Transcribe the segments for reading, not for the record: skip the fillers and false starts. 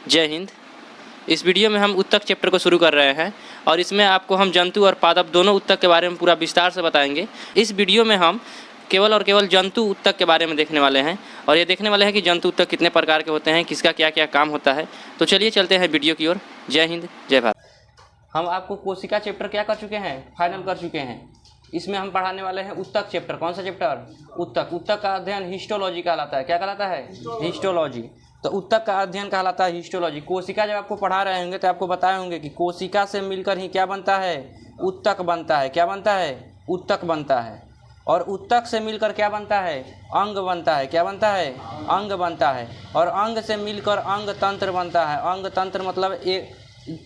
जय हिंद। इस वीडियो में हम उत्तक चैप्टर को शुरू कर रहे हैं और इसमें आपको हम जंतु और पादप दोनों उत्तक के बारे में पूरा विस्तार से बताएंगे। इस वीडियो में हम केवल और केवल जंतु उत्तक के बारे में देखने वाले हैं और ये देखने वाले हैं कि जंतु उत्तक कितने प्रकार के होते हैं, किसका क्या क्या काम होता है। तो चलिए चलते हैं वीडियो की ओर। जय हिंद, जय भारत। हम आपको कोशिका चैप्टर क्या कर चुके हैं, फाइनल कर चुके हैं। इसमें हम पढ़ाने वाले हैं उत्तक चैप्टर। कौन सा चैप्टर? उत्तक। उत्तक का अध्ययन हिस्टोलॉजी कहलाता है। क्या कहलाता है? हिस्टोलॉजी। तो उत्तक का अध्ययन कहलाता है हिस्टोलॉजी। कोशिका जब आपको पढ़ा रहे होंगे तो आपको बताए होंगे कि कोशिका से मिलकर ही क्या बनता है? उत्तक बनता है। क्या बनता है? उत्तक बनता है। और उत्तक से मिलकर क्या बनता है? अंग बनता है। क्या बनता है? अंग बनता है। और अंग से मिलकर अंग तंत्र बनता है। अंग तंत्र मतलब एक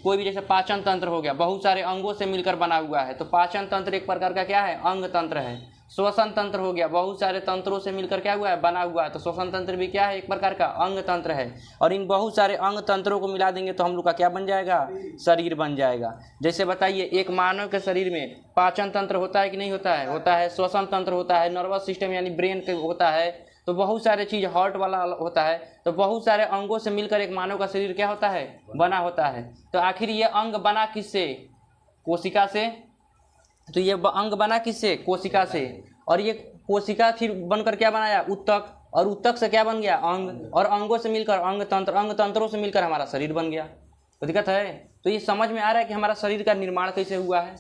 कोई भी, जैसे पाचन तंत्र हो गया, बहुत सारे अंगों से मिलकर बना हुआ है, तो पाचन तंत्र एक प्रकार का क्या है? अंग तंत्र है। श्वसन तंत्र हो गया, बहुत सारे तंत्रों से मिलकर क्या हुआ है? बना हुआ है, तो श्वसन तंत्र भी क्या है? एक प्रकार का अंग तंत्र है। और इन बहुत सारे अंग तंत्रों को मिला देंगे तो हम लोग का क्या बन जाएगा? शरीर बन जाएगा। जैसे बताइए, एक मानव के शरीर में पाचन तंत्र होता है कि नहीं होता है? होता है। श्वसन तंत्र होता है, नर्वस सिस्टम यानी ब्रेन होता है, तो बहुत सारे चीज़, हार्ट वाला होता है, तो बहुत सारे अंगों से मिलकर एक मानव का शरीर क्या होता है? बना होता है। तो आखिर ये अंग बना किससे? कोशिका से। तो ये अंग बना किससे? कोशिका से। और ये कोशिका फिर बनकर क्या बनाया? उत्तक। और उत्तक से क्या बन गया? अंग। और अंगों से मिलकर अंग तंत्र, अंग तंत्रों से मिलकर हमारा शरीर बन गया। तो दिक्कत है? तो ये समझ में आ रहा है कि हमारा शरीर का निर्माण कैसे हुआ है।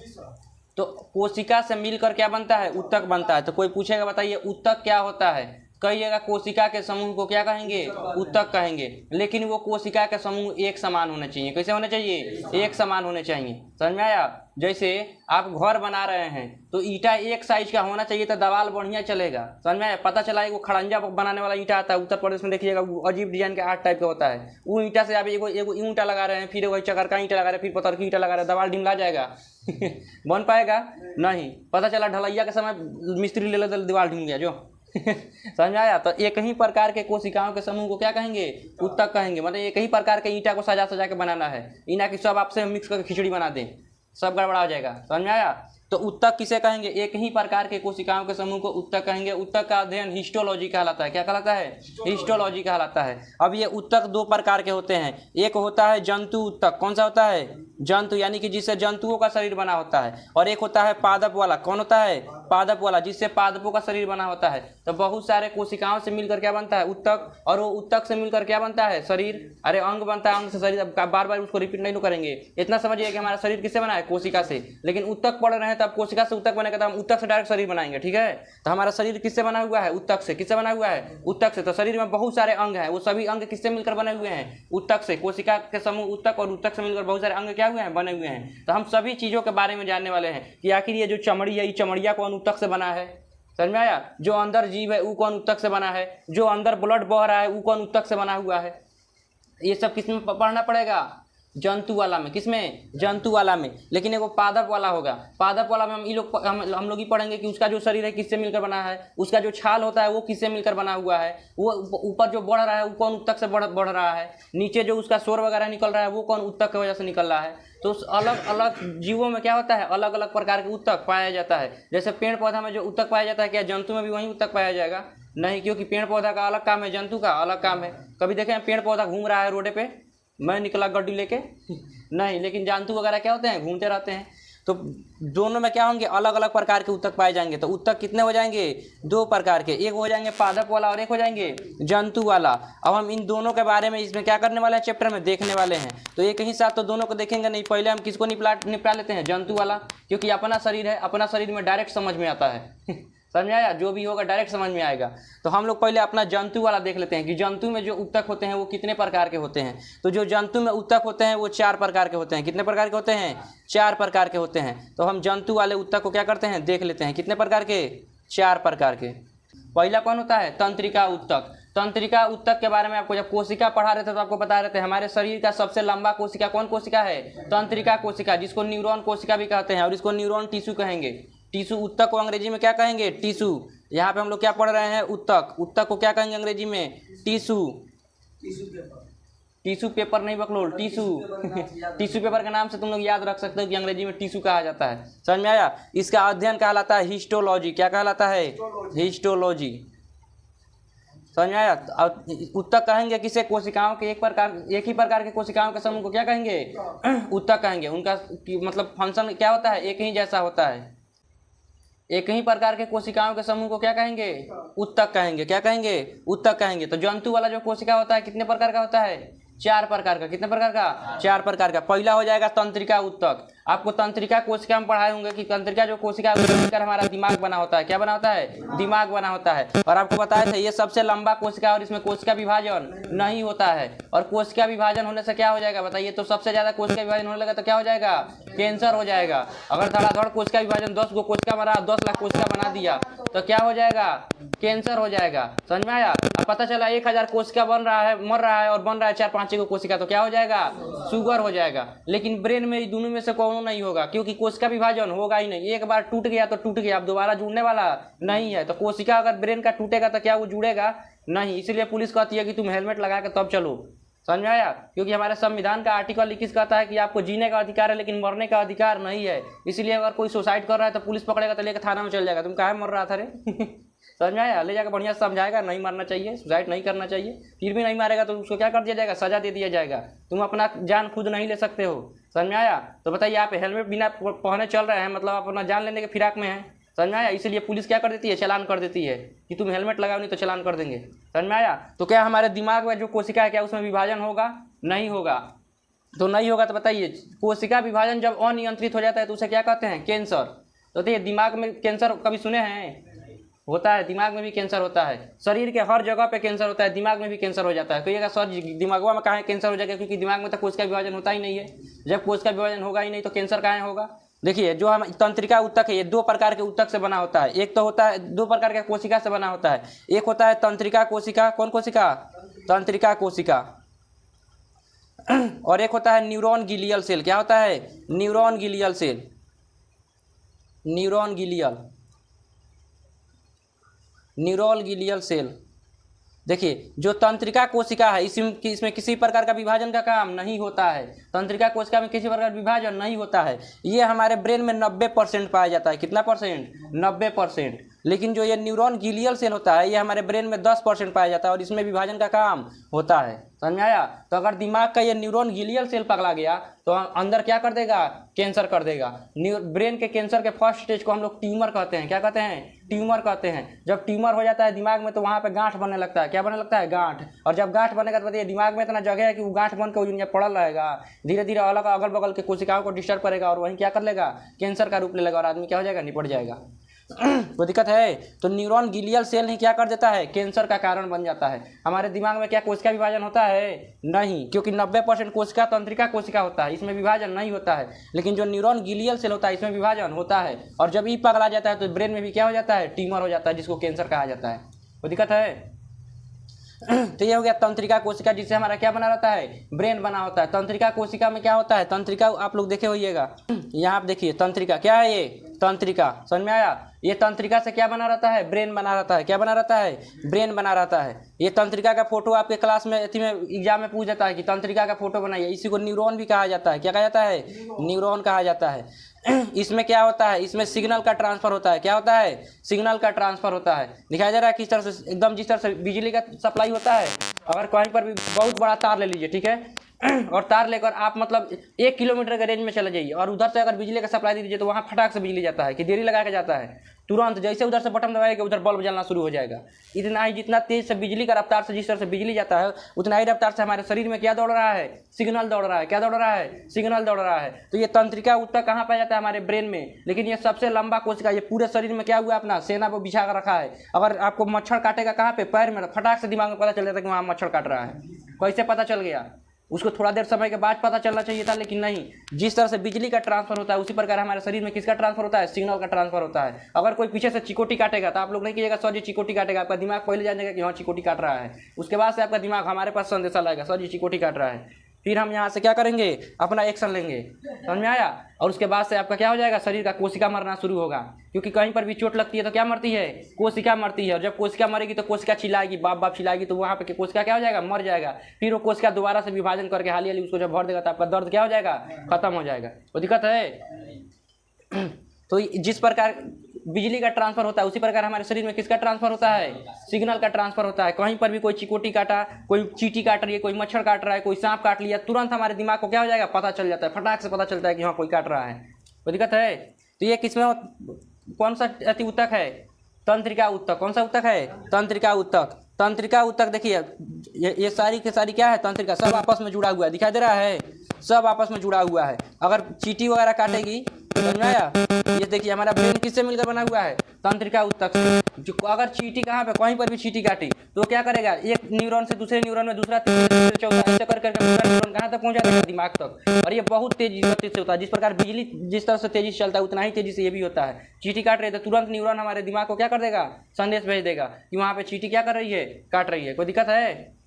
तो कोशिका से मिलकर क्या बनता है? उत्तक बनता है। तो कोई पूछेगा, बताइए उत्तक क्या होता है? कहिएगा कोशिका के समूह को क्या कहेंगे? उत्तक कहेंगे। लेकिन वो कोशिका के समूह एक समान होने चाहिए। कैसे होने चाहिए? एक समान होने चाहिए। समझ में आया? जैसे आप घर बना रहे हैं तो ईंटा एक साइज का होना चाहिए तो दीवार बढ़िया चलेगा। समझ में आया? पता चला वो खड़ंजा बनाने वाला ईंटा आता है उत्तर प्रदेश में, देखिएगा वो अजीब डिजाइन के आर्ट टाइप का होता है। वो ईंटा से आप एगो ईंटा लगा रहे हैं, फिर वही चकर का ईंटा लगा रहे हैं, फिर पत्थर की ईंटा लगा रहे हैं, दीवार डिमला जाएगा? बन पाएगा? नहीं। पता चला ढलैया के समय मिस्त्री ले लेते, दीवार ढिम गया जो। समझ आया? तो एक ही प्रकार के कोशिकाओं के समूह को क्या कहेंगे? उत्तक कहेंगे। मतलब एक ही प्रकार के ईंटा को सजा सजा के बनाना है, इना कि सब आपसे मिक्स करके खिचड़ी बना दें, सब गड़बड़ा हो जाएगा। समझ में आया? तो उत्तक किसे कहेंगे? एक ही प्रकार के कोशिकाओं के समूह को उत्तक कहेंगे। उत्तक का अध्ययन हिस्टोलॉजी कहलाता है। क्या कहलाता है? हिस्टोलॉजी कहलाता है। अब ये उत्तक दो प्रकार के होते हैं। एक होता है जंतु उत्तक। कौन सा होता है? जंतु, यानी कि जिससे जंतुओं का शरीर बना होता है। और एक होता है पादप वाला। कौन होता है? पादप वाला, जिससे पादपों का शरीर बना होता है। तो बहुत सारे कोशिकाओं से मिलकर क्या बनता है? उत्तक। और वो उत्तक से मिलकर क्या बनता है? शरीर। अरे अंग बनता है, अंग से शरीर। बार बार उसको रिपीट नहीं करेंगे। इतना समझिए कि हमारा शरीर किससे बना है? कोशिका से। लेकिन उत्तक पढ़ रहे हैं तो अब कोशिका से उत्तक बनेगा, तो हम उत्तक से डायरेक्ट शरीर बनाएंगे। ठीक है? तो हमारा शरीर किससे बना हुआ है? उत्तक से। किससे बना हुआ है? उत्तक से। तो शरीर में बहुत सारे अंग हैं, वो सभी अंग किससे मिलकर बने हुए हैं? उत्तक से। कोशिका के समूह उत्तक, और उत्तक से मिलकर बहुत सारे अंग क्या हुए हैं? बने हुए हैं। तो हम सभी चीजों के बारे में जानने वाले हैं कि आखिर ये जो चमड़ी है, ये चमड़िया कौन उत्तक से बना है? समझ में आया? जो अंदर जीव है वो कौन उत्तक से बना है? जो अंदर ब्लड बह रहा है वो कौन उत्तक से बना हुआ है? ये सब किसमें पढ़ना पड़ेगा? जंतु वाला में। किसमें? जंतु वाला में। लेकिन एगो पादप वाला होगा। पादप वाला में हम लोग ही पढ़ेंगे कि उसका जो शरीर है किससे मिलकर बना है, उसका जो छाल होता है वो किससे मिलकर बना हुआ है, वो ऊपर जो बढ़ रहा है वो कौन उत्तक से बढ़ रहा है, नीचे जो उसका शोर वगैरह निकल रहा है वो कौन उत्तक की वजह से निकल रहा है। तो अलग अलग जीवों में क्या होता है? अलग अलग प्रकार के उत्तक पाया जाता है। जैसे पेड़ पौधा में जो उत्तक पाया जाता है, क्या जंतु में भी वही उत्तक पाया जाएगा? नहीं, क्योंकि पेड़ पौधा का अलग काम है, जंतु का अलग काम है। कभी देखें पेड़ पौधा घूम रहा है रोडे पे, मैं निकला गड्डी लेके? नहीं। लेकिन जंतु वगैरह क्या होते हैं? घूमते रहते हैं। तो दोनों में क्या होंगे? अलग अलग प्रकार के उत्तक पाए जाएंगे। तो उत्तक कितने हो जाएंगे? दो प्रकार के। एक हो जाएंगे पादप वाला और एक हो जाएंगे जंतु वाला। अब हम इन दोनों के बारे में इसमें क्या करने वाले हैं? चैप्टर में देखने वाले हैं। तो एक ही साथ तो दोनों को देखेंगे नहीं। पहले हम किसको निपटा लेते हैं? जंतु वाला, क्योंकि अपना शरीर है, अपना शरीर में डायरेक्ट समझ में आता है। समझ में आया? जो भी होगा डायरेक्ट समझ में आएगा। तो हम लोग पहले अपना जंतु वाला देख लेते हैं कि जंतु में जो उत्तक होते हैं वो कितने प्रकार के होते हैं। तो जो जंतु में उत्तक होते हैं वो 4 प्रकार के होते हैं। कितने प्रकार के होते हैं? 4 प्रकार के होते हैं। तो हम जंतु वाले उत्तक को क्या करते हैं? देख लेते हैं। कितने प्रकार के? 4 प्रकार के। पहला कौन होता है? तंत्रिका उत्तक। तंत्रिका उत्तक के बारे में आपको जब कोशिका पढ़ा रहे थे तो आपको बता रहे थे हमारे शरीर का सबसे लंबा कोशिका कौन कोशिका है? तंत्रिका कोशिका, जिसको न्यूरॉन कोशिका भी कहते हैं, और इसको न्यूरॉन टिश्यू कहेंगे। टिश्यू, उत्तक को अंग्रेजी में क्या कहेंगे? टिश्यू। यहाँ पे हम लोग क्या पढ़ रहे हैं? उत्तक। उत्तक को क्या कहेंगे अंग्रेजी में? टिश्यू। टिश्यू पेपर नहीं बकलोल, टिश्यू। टिश्यू पेपर के नाम से तुम लोग याद रख सकते हो कि अंग्रेजी में टिश्यू कहा जाता है। समझ में आया? इसका अध्ययन कहलाता है हिस्टोलॉजी। क्या कहलाता है? हिस्टोलॉजी। समझ में आया। और उत्तक कहेंगे किसे, कोशिकाओं के एक ही प्रकार के कोशिकाओं के समूह को क्या कहेंगे, उत्तक कहेंगे। उनका मतलब फंक्शन क्या होता है, एक ही जैसा होता है। एक ही प्रकार के कोशिकाओं के समूह को क्या कहेंगे, उत्तक कहेंगे। क्या कहेंगे, उत्तक कहेंगे। तो जंतु वाला जो कोशिका होता है कितने प्रकार का होता है, 4 प्रकार का। कितने प्रकार का, 4 प्रकार का। पहला हो जाएगा तंत्रिका उत्तक। आपको तंत्रिका कोशिका में पढ़ाए होंगे कि तंत्रिका जो कोशिका मिलकर हमारा दिमाग बना होता है। क्या बना होता है, दिमाग बना होता है। और आपको बताया था ये सबसे लंबा कोशिका और इसमें कोशिका विभाजन नहीं होता है। और कोशिका विभाजन होने से क्या हो जाएगा बताइए, तो सबसे ज्यादा कोशिका विभाजन होने लगा तो क्या हो जाएगा, कैंसर हो जाएगा। अगर धड़ाधड़ कोशिका विभाजन 10 गो कोशिका बना, 10 लाख कोशिका बना दिया तो क्या हो जाएगा, कैंसर हो जाएगा। समझ में आया। अब पता चला 1000 कोशिका बन रहा है, मर रहा है और बन रहा है 4-5 को कोशिका, तो क्या हो जाएगा, शुगर हो जाएगा। लेकिन ब्रेन में दोनों में से कौन नहीं होगा, क्योंकि कोशिका विभाजन होगा ही नहीं। एक बार टूट गया तो टूट गया, अब दोबारा जुड़ने वाला नहीं है। तो कोशिका अगर ब्रेन का टूटेगा तो क्या वो जुड़ेगा नहीं। इसलिए पुलिस कहती है कि तुम हेलमेट लगा के तब चलो। समझ में आया। क्योंकि हमारे संविधान का आर्टिकल 21 कहता है कि आपको जीने का अधिकार है लेकिन मरने का अधिकार नहीं है। इसलिए अगर कोई सुसाइड कर रहा है तो पुलिस पकड़ेगा तो लेकर थाना में चल जाएगा, तुम काहे मर रहा था रे समझ में आया। ले जाकर बढ़िया समझाएगा, नहीं मरना चाहिए, सुसाइड नहीं करना चाहिए। फिर भी नहीं मारेगा तो उसको क्या कर दिया जाएगा, सजा दे दिया जाएगा। तुम अपना जान खुद नहीं ले सकते हो। समझ में आया। तो बताइए आप हेलमेट बिना पहने चल रहे हैं, मतलब आप अपना जान लेने के फिराक में हैं। समझ में आया। इसलिए पुलिस क्या कर देती है, चालान कर देती है कि तुम हेलमेट लगाओ नहीं तो चालान कर देंगे। समझ में आया। तो क्या हमारे दिमाग में जो कोशिका है क्या उसमें विभाजन होगा, नहीं होगा। तो नहीं होगा तो बताइए, कोशिका विभाजन जब अनियंत्रित हो जाता है तो उसे क्या कहते हैं, कैंसर। तो देखिए दिमाग में कैंसर कभी सुने हैं, होता है। दिमाग में भी कैंसर होता है। शरीर के हर जगह पे कैंसर होता है, दिमाग में भी कैंसर हो जाता है। कहिएगा सर दिमागवा में कहाँ कैंसर हो जाएगा, क्योंकि दिमाग में तो कोशिका विभाजन होता ही नहीं है। जब कोशिका विभाजन होगा ही नहीं तो कैंसर कहाँ होगा। देखिए जो हम तंत्रिका उत्तक है ये 2 प्रकार के उत्तक से बना होता है। एक तो होता है 2 प्रकार के कोशिका से बना होता है। एक होता है तंत्रिका कोशिका, कौन कोशिका, तंत्रिका कोशिका। और एक होता है न्यूरॉन गिलियल सेल। क्या होता है, neuron glial cell, neuron glial, neuron glial cell. देखिए जो तंत्रिका कोशिका है इसमें किसी प्रकार का विभाजन का काम नहीं होता है। तंत्रिका कोशिका में किसी प्रकार का विभाजन नहीं होता है। ये हमारे ब्रेन में 90% पाया जाता है। कितना परसेंट, 90%। लेकिन जो ये न्यूरॉन गिलियल सेल होता है ये हमारे ब्रेन में 10% पाया जाता है और इसमें विभाजन का काम होता है। समझ में आया। तो अगर दिमाग का ये न्यूरॉन गिलियल सेल पकड़ा गया तो अंदर क्या कर देगा, कैंसर कर देगा। ब्रेन के कैंसर के फर्स्ट स्टेज को हम लोग ट्यूमर कहते हैं। क्या कहते हैं, ट्यूमर कहते हैं। जब ट्यूमर हो जाता है दिमाग में तो वहाँ पे गांठ बनने लगता है। क्या बनने लगता है, गांठ। और जब गांठ बनेगा तो बताइए दिमाग में इतना जगह है कि वो गांठ बन के पड़ल रहेगा, धीरे धीरे अलग अगल बगल के कोशिकाओं को डिस्टर्ब करेगा और वहीं क्या कर लेगा, कैंसर का रूप ले लेगा और आदमी क्या हो जाएगा, निपट जाएगा। कोई दिक्कत है। तो न्यूरॉन गिलियल सेल ही क्या कर देता है, कैंसर का कारण बन जाता है। हमारे दिमाग में क्या कोशिका विभाजन होता है, नहीं, क्योंकि 90% कोशिका तंत्रिका कोशिका होता है, इसमें विभाजन नहीं होता है। लेकिन जो न्यूरॉन गिलियल सेल होता है इसमें विभाजन होता है। और जब ये पगला जाता है तो ब्रेन में भी क्या हो जाता है, ट्यूमर हो जाता है, जिसको कैंसर कहा जाता है। कोई दिक्कत है। तो ये हो गया तंत्रिका कोशिका, जिससे हमारा क्या बना रहता है, ब्रेन बना होता है। तंत्रिका कोशिका में क्या होता है, तंत्रिका आप लोग देखे होइएगा, यहाँ आप देखिए तंत्रिका क्या है, ये तंत्रिका। समझ में आया। ये तंत्रिका से क्या बना रहता है, ब्रेन बना रहता है। क्या बना रहता है, ब्रेन बना रहता है। ये तंत्रिका का फोटो आपके क्लास में एग्जाम में पूछ जाता है कि तंत्रिका का फोटो बनाइए। इसी को न्यूरॉन भी कहा जाता है। क्या कहा जाता है, न्यूरॉन कहा जाता है। इसमें क्या होता है, इसमें सिग्नल का ट्रांसफर होता है। क्या होता है, सिग्नल का ट्रांसफर होता है। दिखाई दे रहा है किस तरह से, एकदम जिस तरह से बिजली का सप्लाई होता है। अगर कहीं पर भी बहुत बड़ा तार ले लीजिए, ठीक है, और तार लेकर आप मतलब 1 किलोमीटर के रेंज में चले जाइए और उधर से अगर बिजली का सप्लाई दे दीजिए तो वहाँ फटाक से बिजली जाता है कि देरी लगा के जाता है। तुरंत जैसे उधर से बटन दबाएगा उधर बल्ब जलना शुरू हो जाएगा। इतना ही जितना तेज से बिजली का रफ्तार से जिस तरह से बिजली जाता है उतना ही रफ्तार से हमारे शरीर में क्या दौड़ रहा है, सिग्नल दौड़ रहा है। क्या दौड़ रहा है, सिग्नल दौड़ रहा है। तो ये तंत्रिका उत्तक कहाँ पाया जाता है, हमारे ब्रेन में। लेकिन ये सबसे लंबा कोशिका, ये पूरे शरीर में क्या हुआ, अपना सेना को बिछा कर रखा है। अगर आपको मच्छर काटेगा कहाँ पे, पैर में, फटाक से दिमाग में पता चल जाता है कि वहाँ मच्छर काट रहा है। कैसे पता चल गया, उसको थोड़ा देर समय के बाद पता चलना चाहिए था, लेकिन नहीं। जिस तरह से बिजली का ट्रांसफर होता है उसी प्रकार हमारे शरीर में किसका ट्रांसफर होता है, सिग्नल का ट्रांसफर होता है। अगर कोई पीछे से चिकोटी काटेगा तो आप लोग नहीं कीजिएगा सर जी चिकोटी काटेगा। आपका दिमाग पहले जानेगा कि हाँ चिकोटी काट रहा है, उसके बाद से आपका दिमाग हमारे पास संदेशा लाएगा सर जी चिकोटी काट रहा है। फिर हम यहाँ से क्या करेंगे, अपना एक्शन लेंगे। समझ में आया। और उसके बाद से आपका क्या हो जाएगा, शरीर का कोशिका मरना शुरू होगा। क्योंकि कहीं पर भी चोट लगती है तो क्या मरती है, कोशिका मरती है। और जब कोशिका मरेगी तो कोशिका चिल्लाएगी, बाप बाप चिल्लाएगी, तो वहाँ पे कोशिका क्या हो जाएगा, मर जाएगा। फिर वो कोशिका दोबारा से विभाजन करके हाली हाली उसको जब भर देगा तो आपका दर्द क्या हो जाएगा, खत्म हो जाएगा। वो दिक्कत है। तो जिस प्रकार बिजली का ट्रांसफर होता है उसी प्रकार हमारे शरीर में किसका ट्रांसफर होता है, सिग्नल का ट्रांसफर होता है। कहीं पर भी कोई चिकोटी काटा, कोई चींटी काट रही है, कोई मच्छर काट रहा है, कोई सांप काट लिया, तुरंत हमारे दिमाग को क्या हो जाएगा, पता चल जाता है, फटाक से पता चलता है कि हाँ कोई काट रहा है, कोई दिक्कत है। तो ये किसमें कौन सा अति उत्तक है, तंत्रिका उत्तक। कौन सा उत्तक है, तंत्रिका उत्तक। तंत्रिका उत्तक देखिए ये सारी के सारी क्या है, तंत्रिका, सब आपस में जुड़ा हुआ है, दिखाई दे रहा है, सब आपस में जुड़ा हुआ है। अगर चींटी वगैरह काटेगी, समझ में आया, ये देखिए हमारा ब्रेन किससे मिलकर बना हुआ है, तंत्रिका उत्तक से। जो अगर चींटी कहाँ पे, कहीं पर भी चींटी काटी तो क्या करेगा, एक न्यूरॉन से दूसरे न्यूरॉन में, दूसरा तीसरे चौथा, ऐसे कर करके पूरा न्यूरॉन कहाँ तक पहुँचा देगा, दिमाग तक। और ये बहुत तेजी गति से होता है, जिस प्रकार बिजली जिस तरह से तेजी से चलता है उतना ही तेजी से ये भी होता है। चींटी काट रही है तो तुरंत न्यूरॉन हमारे दिमाग को क्या कर देगा, संदेश भेज देगा कि वहाँ पे चींटी क्या कर रही है, काट रही है, कोई दिक्कत है।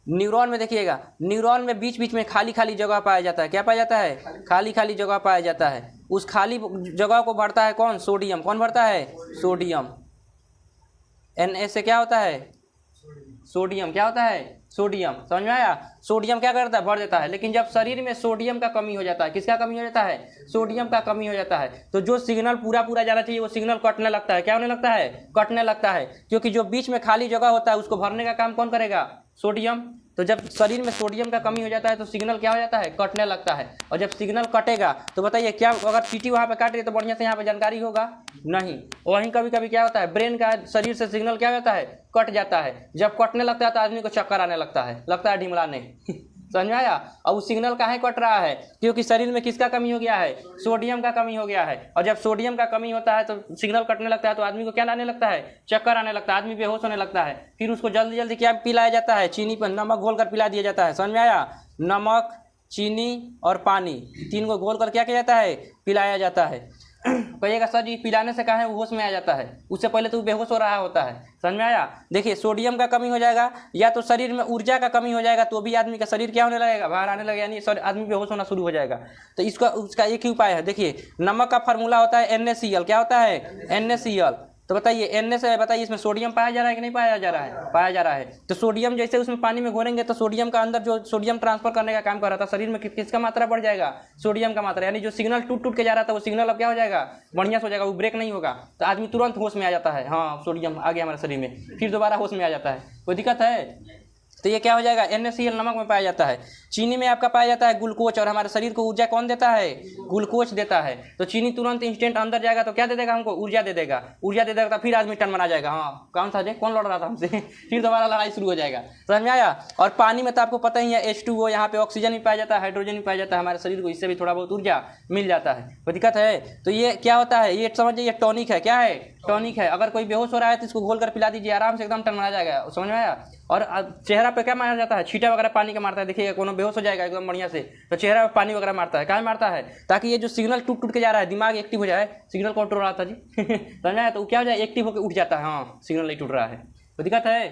न्यूरॉन में देखिएगा, न्यूरॉन में बीच बीच में खाली खाली जगह पाया जाता है, क्या पाया जाता है, खाली खाली जगह पाया जाता है। उस खाली जगह को भरता है कौन, सोडियम। कौन भरता है, सोडियम। Na से क्या होता है, सोडियम। क्या होता है, सोडियम। समझ में आया, सोडियम क्या करता है, भर देता है। लेकिन जब शरीर में सोडियम का कमी हो जाता है, किसका कमी हो जाता है, सोडियम का कमी हो जाता है, तो जो सिग्नल पूरा पूरा जाना चाहिए वो सिग्नल कटने लगता है। क्या होने लगता है, कटने लगता है, क्योंकि जो बीच में खाली जगह होता है उसको भरने का काम कौन करेगा, सोडियम। तो जब शरीर में सोडियम का कमी हो जाता है तो सिग्नल क्या हो जाता है, कटने लगता है। और जब सिग्नल कटेगा तो बताइए क्या, अगर चींटी वहाँ पे काट रही है तो बढ़िया से यहाँ पे जानकारी होगा नहीं। वहीं कभी कभी क्या होता है, ब्रेन का शरीर से सिग्नल क्या होता है, कट जाता है। जब कटने लगता है तो आदमी को चक्कर आने लगता है ढिमलाने समझ में आया। और वो सिग्नल काहे कट रहा है, क्योंकि शरीर में किसका कमी हो गया है, सोडियम का कमी हो गया है। और जब सोडियम का कमी होता है तो सिग्नल कटने लगता है तो आदमी को क्या आने लगता है, चक्कर आने लगता है, आदमी बेहोश होने लगता है। फिर उसको जल्दी जल्दी क्या पिलाया जाता है, चीनी पर नमक घोल कर पिला दिया जाता है। समझ में आया, नमक, चीनी और पानी, तीन को घोल कर क्या किया जाता है, पिलाया जाता है। कहिएगा सर जी पिलाने से कहा है वो होश में आ जाता है, उससे पहले तो बेहोश हो रहा होता है। समझ में आया। देखिए सोडियम का कमी हो जाएगा या तो शरीर में ऊर्जा का कमी हो जाएगा तो भी आदमी का शरीर क्या होने लगेगा, बाहर आने लगेगा, यानी आदमी बेहोश होना शुरू हो जाएगा। तो इसका उसका एक ही उपाय है। देखिए नमक का फार्मूला होता है NaCl। क्या होता है, NaCl। तो बताइए Na से बताइए इसमें सोडियम पाया जा रहा है कि नहीं पाया जा रहा है, पाया जा रहा है। तो सोडियम जैसे उसमें पानी में घोलेंगे तो सोडियम का अंदर जो सोडियम ट्रांसफर करने का काम कर रहा था शरीर में किसका मात्रा बढ़ जाएगा, सोडियम का मात्रा। यानी जो सिग्नल टूट टूट के जा रहा था वो सिग्नल अब क्या हो जाएगा, बढ़िया से हो जाएगा, वो ब्रेक नहीं होगा। तो आदमी तुरंत होश में आ जाता है, हाँ सोडियम आ गया हमारे शरीर में, फिर दोबारा होश में आ जाता है। कोई दिक्कत है। तो ये क्या हो जाएगा, NaCl नमक में पाया जाता है। चीनी में आपका पाया जाता है ग्लूकोज। और हमारे शरीर को ऊर्जा कौन देता है, ग्लूकोज देता है। तो चीनी तुरंत इंस्टेंट अंदर जाएगा तो क्या दे देगा हमको, ऊर्जा दे देगा। ऊर्जा दे देगा तो फिर आदमी टन बना जाएगा, हाँ कौन था कौन लड़ रहा था हमसे फिर दोबारा लड़ाई शुरू हो जाएगा। समझ में आया। और पानी में तो आपको पता ही है H2O, यहाँ पे ऑक्सीजन भी पाया जाता है, हाइड्रोजन भी पाया जाता है। हमारे शरीर को इससे भी थोड़ा बहुत ऊर्जा मिल जाता है। कोई दिक्कत है। तो ये क्या होता है, ये समझिए ये टॉनिक है। क्या है, टॉनिक है। अगर कोई बेहोश हो रहा है तो इसको घोल कर पिला दीजिए, आराम से एकदम टन बना जाएगा। समझ में आया। और चेहरा पे क्या मारा जाता है, छींटा वगैरह पानी का मारता है। देखिए कोनो बेहोश हो जाएगा एकदम बढ़िया से तो चेहरा पे पानी वगैरह मारता है। क्या मारता है, ताकि ये जो सिग्नल टूट टूट के जा रहा है दिमाग एक्टिव हो जाए। सिग्नल कौन टूट रहा था जी समझ में आया। तो क्या हो जाए, एक्टिव होकर उठ जाता है, हाँ सिग्नल नहीं टूट रहा है। तो दिक्कत है।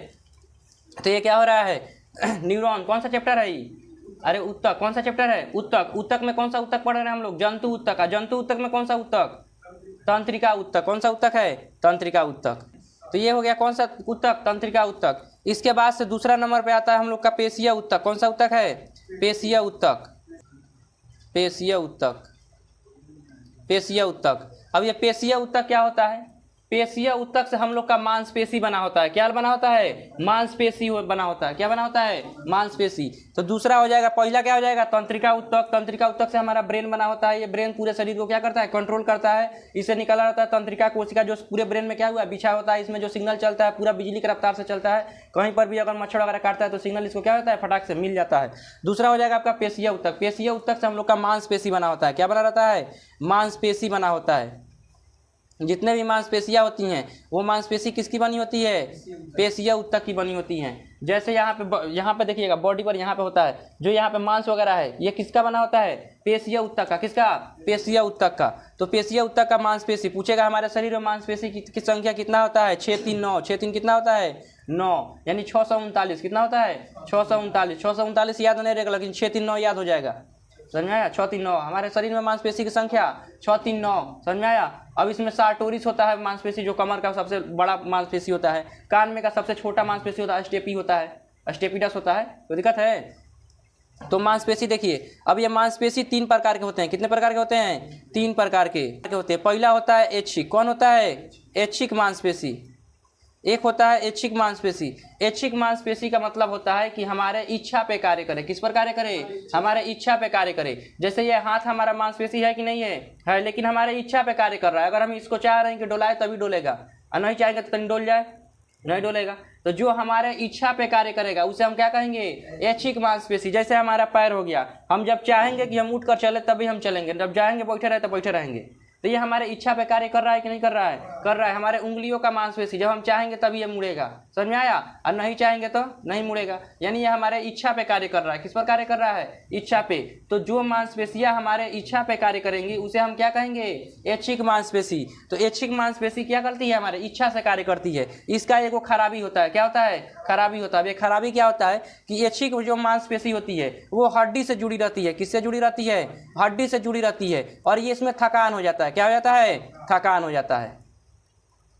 तो ये क्या हो रहा है न्यूरॉन। कौन सा चैप्टर है ये, अरे उत्तक। कौन सा चैप्टर है, उत्तक। उत्तक में कौन सा उत्तक पढ़ रहे हैं हम लोग, जंतु उत्तक। जंतु उत्तक में कौन सा उत्तक, तंत्रिका उत्तक। कौन सा उत्तक है, तंत्रिका उत्तक। तो ये हो गया कौन सा उत्तक, तंत्रिका उत्तक। इसके बाद से दूसरा नंबर पे आता है हम लोग का पेशीय उत्तक। कौन सा उत्तक है, पेशीय उत्तक। पेशीय उत्तक, पेशीय उत्तक। अब ये पेशीय उत्तक क्या होता है, पेशीय उत्तक से हम लोग का मांसपेशी बना होता है। क्या बना होता है, मांसपेशी बना होता है। क्या बना होता है, मांसपेशी। तो दूसरा हो जाएगा, पहला क्या हो जाएगा, तंत्रिका उत्तक। तंत्रिका उत्तक से हमारा ब्रेन बना होता है। ये ब्रेन पूरे शरीर को क्या करता है, कंट्रोल करता है। इससे निकला रहता है तंत्रिका कोशिका, जो पूरे ब्रेन में क्या हुआ बिछा होता है। इसमें जो सिग्नल चलता है पूरा बिजली की रफ्तार से चलता है। कहीं पर भी अगर मच्छर वगैरह काटता है तो सिग्नल इसको क्या होता है, फटाक से मिल जाता है। दूसरा हो जाएगा आपका पेशीय उत्तक। पेशीय उत्तक से हम लोग का मांसपेशी बना होता है। क्या बना रहता है, मांसपेशी बना होता है। जितने भी मांसपेशियाँ होती हैं वो मांसपेशी किसकी बनी होती है, पेशीय उत्तक की बनी होती हैं। जैसे यहाँ पे देखिएगा बॉडी पर यहाँ पे होता है जो यहाँ पे मांस वगैरह है, ये किसका बना होता है, पेशीय उत्तक का। किसका, पेशीय उत्तक का। तो पेशीय उत्तक का मांसपेशी पूछेगा हमारे शरीर में मांसपेशी की संख्या कितना होता है, 6 3 9। 6 3 कितना होता है, 9, यानी 639 कितना होता है, 639। 639 याद नहीं रहेगा लेकिन 6 3 9 याद हो जाएगा। समझ में आया, 6 3 9 हमारे शरीर में मांसपेशी की संख्या 6 3 9। समझ में आया। अब इसमें सार्टोरिस होता है मांसपेशी, जो कमर का सबसे बड़ा मांसपेशी होता है। कान में का सबसे छोटा मांसपेशी होता है स्टेपी होता है, स्टेपिडस होता है। तो दिक्कत है। तो मांसपेशी देखिए, अब ये मांसपेशी 3 प्रकार के होते हैं। कितने प्रकार के होते हैं? 3 प्रकार के होते हैं। पहला होता है ऐच्छिक। कौन होता है? ऐच्छिक मांसपेशी। एक होता है ऐच्छिक मांसपेशी। ऐच्छिक मांसपेशी का मतलब होता है कि हमारे इच्छा पे कार्य करे। किस पर कार्य करे? हमारे इच्छा पे कार्य करे। जैसे ये हाथ हमारा मांसपेशी है कि नहीं है, लेकिन हमारे इच्छा पे कार्य कर रहा है। अगर हम इसको चाह रहे हैं कि डोलाए तभी डोलेगा, और नहीं चाहेंगे तो कहीं डोल जाए, नहीं डोलेगा। तो जो हमारे इच्छा पे कार्य करेगा उसे हम क्या कहेंगे? ऐच्छिक मांसपेशी। जैसे हमारा पैर हो गया, हम जब चाहेंगे कि हम उठ कर चले तभी हम चलेंगे, जब चाहेंगे बैठे रहे तो बैठे रहेंगे। तो ये हमारे इच्छा पे कार्य कर रहा है कि नहीं कर रहा है? कर रहा है। हमारे उंगलियों का मांसपेशी, जब हम चाहेंगे तभी ये मुड़ेगा, समझ में आया? और नहीं चाहेंगे तो नहीं मुड़ेगा। यानी ये हमारे इच्छा पे कार्य कर रहा है। किस पर कार्य कर रहा है? इच्छा पे। तो जो मांसपेशियां हमारे इच्छा पे कार्य करेंगी उसे हम क्या कहेंगे? ऐच्छिक मांसपेशी। तो ऐच्छिक मांसपेशी क्या करती है? हमारे इच्छा से कार्य करती है। इसका एक खराबी होता है। क्या होता है? खराबी होता है। खराबी क्या होता है कि ऐच्छिक जो मांसपेशी होती है वो हड्डी से जुड़ी रहती है। किससे जुड़ी रहती है? हड्डी से जुड़ी रहती है। और ये इसमें थकान हो जाता है। क्या हो जाता है? थकान हो जाता है।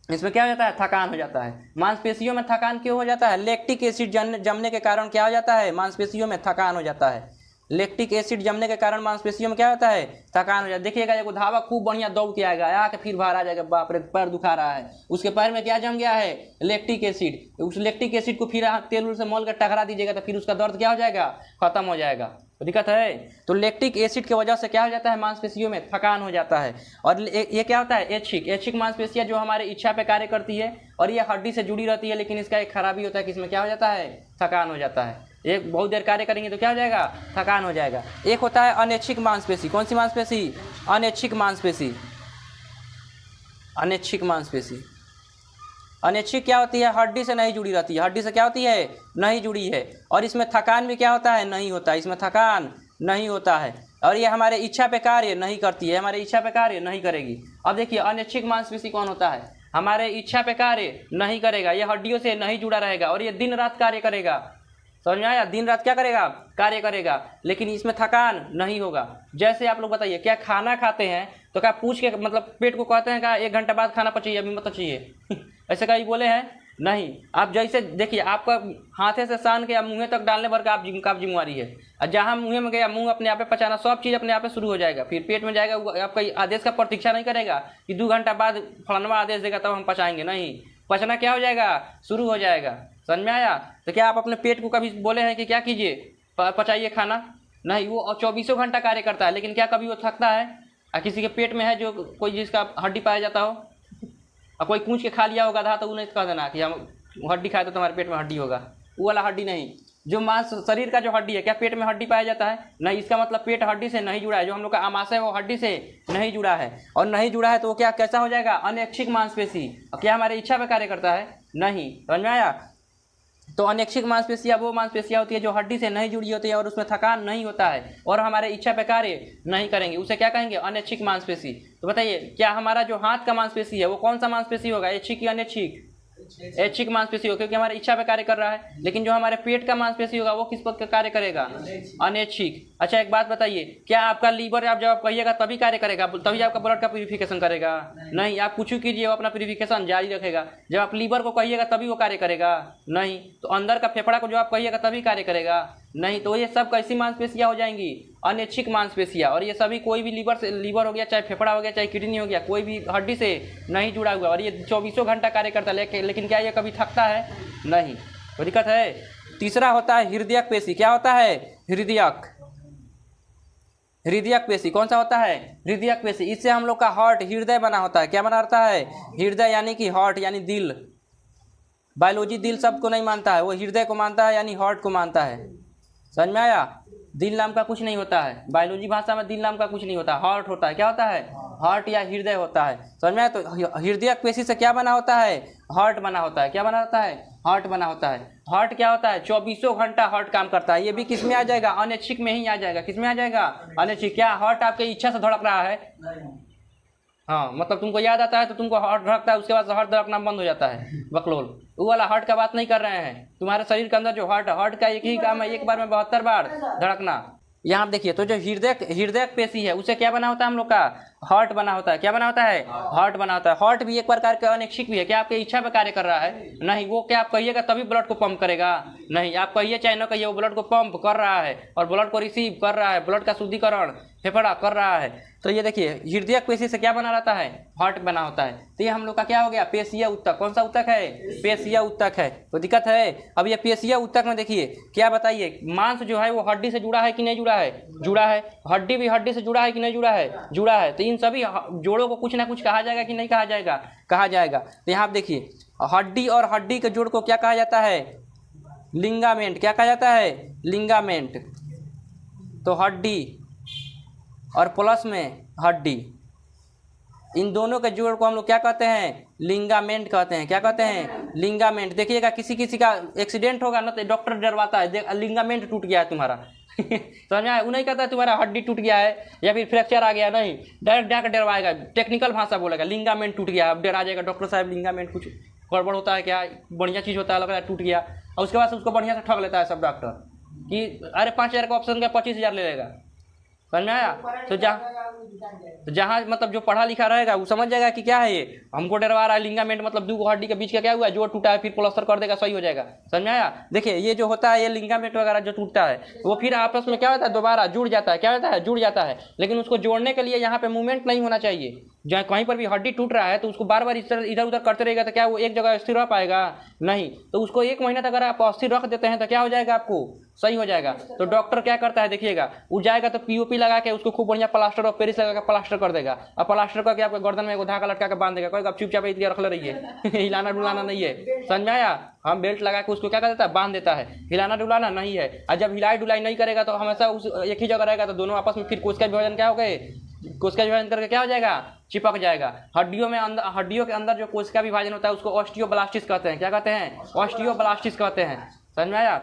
इसमें क्या हो जाता है? थकान हो जाता है। मांसपेशियों में थकान क्यों हो जाता है? लैक्टिक एसिड जमने के कारण क्या हो जाता है? मांसपेशियों में थकान हो जाता है। लैक्टिक एसिड जमने के कारण मांसपेशियों में क्या होता है? थकान हो जाता है। देखिएगा एक धावा खूब बढ़िया दौड़ के आएगा, आके फिर बाहर आ जाएगा, बाप रे पैर दुखा रहा है, उसके पैर में क्या जम गया है? Lactic acid. उस लैक्टिक एसिड को फिर तेल से मोल कर टकरा दीजिएगा तो फिर उसका दर्द क्या हो जाएगा? खत्म हो जाएगा। तो दिक्कत है। तो लैक्टिक एसिड की वजह से क्या हो जाता है? मांसपेशियों में थकान हो जाता है। और ये क्या होता है? ऐच्छिक। ऐच्छिक मांसपेशियां जो हमारे इच्छा पे कार्य करती है और ये हड्डी से जुड़ी रहती है, लेकिन इसका एक खराबी होता है कि इसमें क्या हो जाता है? थकान हो जाता है। एक बहुत देर कार्य करेंगे तो क्या हो जाएगा? थकान हो जाएगा। एक होता है अनैच्छिक मांसपेशी। कौन सी मांसपेशी? अनैच्छिक मांसपेशी। अनैच्छिक मांसपेशी। अनैच्छिक क्या होती है? हड्डी से नहीं जुड़ी रहती है। हड्डी से क्या होती है? नहीं जुड़ी है। और इसमें थकान भी क्या होता है? नहीं होता है। इसमें थकान नहीं होता है। और ये हमारे इच्छा पे कार्य नहीं करती है। हमारे इच्छा पे कार्य नहीं करेगी। अब देखिए अनैच्छिक मांसपेशी कौन होता है? हमारे इच्छा पे कार्य नहीं करेगा, ये हड्डियों से नहीं जुड़ा रहेगा और ये दिन रात कार्य करेगा। समझ में आया? दिन रात क्या करेगा? कार्य करेगा, लेकिन इसमें थकान नहीं होगा। जैसे आप लोग बताइए, क्या खाना खाते हैं तो क्या पूछ के मतलब पेट को कहते हैं क्या 1 घंटा बाद खाना पचिए, अभी मत चाहिए ऐसे कहीं बोले हैं? नहीं। आप जैसे देखिए, आपका हाथे से सान के मुँह तक डालने भर का आप जिम्मेवारी है। और जहाँ मुँह में गया मुँह अपने आप पचाना, सब चीज़ अपने आप शुरू हो जाएगा। फिर पेट में जाएगा, आपका आदेश का प्रतीक्षा नहीं करेगा कि 2 घंटा बाद फलाना आदेश देगा तब हम पचाएंगे। नहीं, पचना क्या हो जाएगा? शुरू हो जाएगा। समझ में आया? तो क्या आप अपने पेट को कभी बोले हैं कि क्या कीजिए, पचाइए खाना? नहीं, वो 24 घंटा कार्य करता है, लेकिन क्या कभी वो थकता है? किसी के पेट में है जो कोई जिसका हड्डी पाया जाता हो और कोई पूछ के खा लिया होगा था, तो उन्हें कह देना कि हम हड्डी खाए तो तुम्हारे पेट में हड्डी होगा। वो वाला हड्डी नहीं। जो मांस शरीर का जो हड्डी है, क्या पेट में हड्डी पाया जाता है? नहीं। इसका मतलब पेट हड्डी से नहीं जुड़ा है। जो हम लोग का आमाशय है वो हड्डी से नहीं जुड़ा है। और नहीं जुड़ा है तो वो क्या कैसा हो जाएगा? अनैच्छिक मांसपेशी। और क्या हमारे इच्छा पे कार्य करता है? नहीं। समझ में आया? तो अनैच्छिक मांसपेशियां वो मांसपेशियां होती है जो हड्डी से नहीं जुड़ी होती है और उसमें थकान नहीं होता है और हमारे इच्छा पे कार्य नहीं करेंगे, उसे क्या कहेंगे? अनैच्छिक मांसपेशी। तो बताइए, क्या हमारा जो हाथ का मांसपेशी है वो कौन सा मांसपेशी होगा? ऐच्छिक या अनैच्छिक? ऐच्छिक मांसपेशी होगा, क्योंकि हमारी इच्छा पे कार्य कर रहा है। लेकिन जो हमारे पेट का मांसपेशी होगा वो किस पर कार्य करेगा? अनैच्छिक। अच्छा एक बात बताइए, क्या आपका लीवर आप जब आप कहिएगा तभी कार्य करेगा, तभी आपका ब्लड का प्यूरिफिकेशन करेगा? नहीं। आप कुछ कीजिए वो अपना प्यूरिफिकेशन जारी रखेगा। जब आप लीवर को कहिएगा तभी वो कार्य करेगा? नहीं। तो अंदर का फेफड़ा को जो आप कहिएगा तभी कार्य करेगा? नहीं। तो ये सब कैसी मांसपेशियां हो जाएंगी? अनैच्छिक मांसपेशियां। और ये सभी कोई भी लीवर हो गया, चाहे फेफड़ा हो गया, चाहे किडनी हो गया, कोई भी हड्डी से नहीं जुड़ा हुआ और ये 24 घंटा कार्य करता है। लेकिन क्या ये कभी थकता है? नहीं। तो दिक्कत है। तीसरा होता है हृदयक पेशी। क्या होता है? हृदयक। हृदयक पेशी कौन सा होता है? हृदयक पेशी। इससे हम लोग का हार्ट, हृदय बना होता है। क्या बना रहता है? हृदय यानी कि हार्ट यानी दिल। बायोलॉजी दिल सबको नहीं मानता है, वो हृदय को मानता है, यानी हार्ट को मानता है। समझ में आया? दिल नाम का कुछ नहीं होता है। बायोलॉजी भाषा में दिल नाम का कुछ नहीं होता, हार्ट होता है। क्या होता है? हार्ट या हृदय होता है। समझ में आया? तो हृदयक पेशी से क्या बना होता है? हार्ट बना होता है। क्या बना होता है? हार्ट बना होता है। हार्ट क्या होता है? 24 घंटा हार्ट काम करता है। ये भी किस में आ जाएगा? अनैच्छिक में ही आ जाएगा। किस में आ जाएगा? अनैच्छिक। क्या हार्ट आपके इच्छा से धड़क रहा है? हाँ, मतलब तुमको याद आता है तो तुमको हार्ट धड़कता है, उसके बाद हार्ट धड़कना बंद हो जाता है, बकलोल। वो वाला हार्ट का बात नहीं कर रहे हैं। तुम्हारे शरीर के अंदर जो हार्ट का एक ही काम है, एक बार में 72 बार धड़कना। यहाँ देखिए, तो जो हृदय पेशी है उसे क्या बना होता है हम लोग का? हार्ट बना होता है। क्या बना होता है? हार्ट बना होता है। हार्ट भी एक प्रकार का अनैच्छिक भी है। क्या आपकी इच्छा पे कार्य कर रहा है? नहीं। वो क्या आप कहिएगा तभी ब्लड को पंप करेगा? नहीं। आप कहिए चाहे न कहिए, वो ब्लड को पंप कर रहा है और ब्लड को रिसीव कर रहा है, ब्लड का शुद्धिकरण फेफड़ा कर रहा है। तो ये देखिए हृदय पेशी से क्या बना रहता है? हार्ट बना होता है। तो ये हम लोग का क्या हो गया? पेशीय ऊतक। कौन सा ऊतक है? पेशीय ऊतक है। तो दिक्कत है। अब ये पेशीय ऊतक में देखिए क्या बताइए, मांस जो है वो हड्डी से जुड़ा है कि नहीं जुड़ा है? जुड़ा है। हड्डी भी हड्डी से जुड़ा है कि नहीं जुड़ा है? जुड़ा है। तो इन सभी जोड़ों को कुछ ना कुछ कहा जाएगा कि नहीं कहा जाएगा? कहा जाएगा। तो यहाँ आप देखिए हड्डी और हड्डी के जोड़ को क्या कहा जाता है? लिंगामेंट। क्या कहा जाता है? लिंगामेंट। तो हड्डी और प्लस में हड्डी, इन दोनों के जोड़ को हम लोग क्या कहते हैं? लिंगामेंट कहते हैं। क्या कहते हैं? लिंगामेंट। देखिएगा किसी किसी का एक्सीडेंट होगा ना तो डॉक्टर डरवाता है, देख लिंगामेंट टूट गया है तुम्हारा समझ में आया? वो नहीं कहता है तुम्हारा हड्डी टूट गया है या फिर फ्रैक्चर आ गया, नहीं, डायरेक्ट जाकर डरवाएगा, टेक्निकल भाषा बोलेगा, लिंगामेंट टूट गया। अब डरा जाएगा डॉक्टर साहब, लिंगामेंट कुछ गड़बड़ होता है क्या? बढ़िया चीज़ होता है, लग रहा है टूट गया, और उसके बाद से उसको बढ़िया से ठग लेता है सब डॉक्टर कि अरे 5,000 का ऑप्शन का 25,000 ले लेगा। समझ में आया? तो जहाँ मतलब जो पढ़ा लिखा रहेगा वो समझ जाएगा कि क्या है ये, हमको डरवा रहा है। लिंगामेंट मतलब दो हड्डी के बीच का क्या हुआ? जोड़ टूटा है, फिर प्लास्टर कर देगा, सही हो जाएगा। समझ में आया? देखिए ये जो होता है, ये लिंगामेंट वगैरह जो टूटता है वो फिर आपस में क्या होता है? दोबारा जुड़ जाता है। क्या होता है? जुड़ जाता है। लेकिन उसको जोड़ने के लिए यहाँ पे मूवमेंट नहीं होना चाहिए। जहाँ कहीं पर भी हड्डी टूट रहा है तो उसको बार बार इधर उधर करते रहेगा तो क्या वो एक जगह स्थिर रह पाएगा? नहीं। तो उसको 1 महीना तक अगर आप अस्थिर रख देते हैं तो क्या हो जाएगा? आपको सही हो जाएगा। तो डॉक्टर क्या करता है देखिएगा, वो जाएगा तो पीओपी लगा के उसको खूब बढ़िया प्लास्टर ऑफ पेरिस लगा के प्लास्टर कर देगा, और प्लास्टर करके आपके गर्दन में एगो धागा लटका के बांध देगा, कोई आप चुपचाप इधर रख ले रही है हिलाना डुलाना नहीं है। समझ में आया? हम बेल्ट लगा के उसको क्या कर देता है? बांध देता है। हिलाना डुलाना नहीं है। और जब हिलाई डुलाई नहीं करेगा तो हमेशा उस एक ही जगह रहेगा, तो दोनों आपस में फिर कोशिका विभाजन क्या हो गए? कोशिका विभाजन करके क्या हो जाएगा? चिपक जाएगा। हड्डियों में हड्डियों के अंदर जो कोशिका विभाजन होता है उसको ऑस्टियोब्लास्टिस कहते हैं। क्या कहते हैं? ऑस्टियोब्लास्टिस कहते हैं। समझ में आया?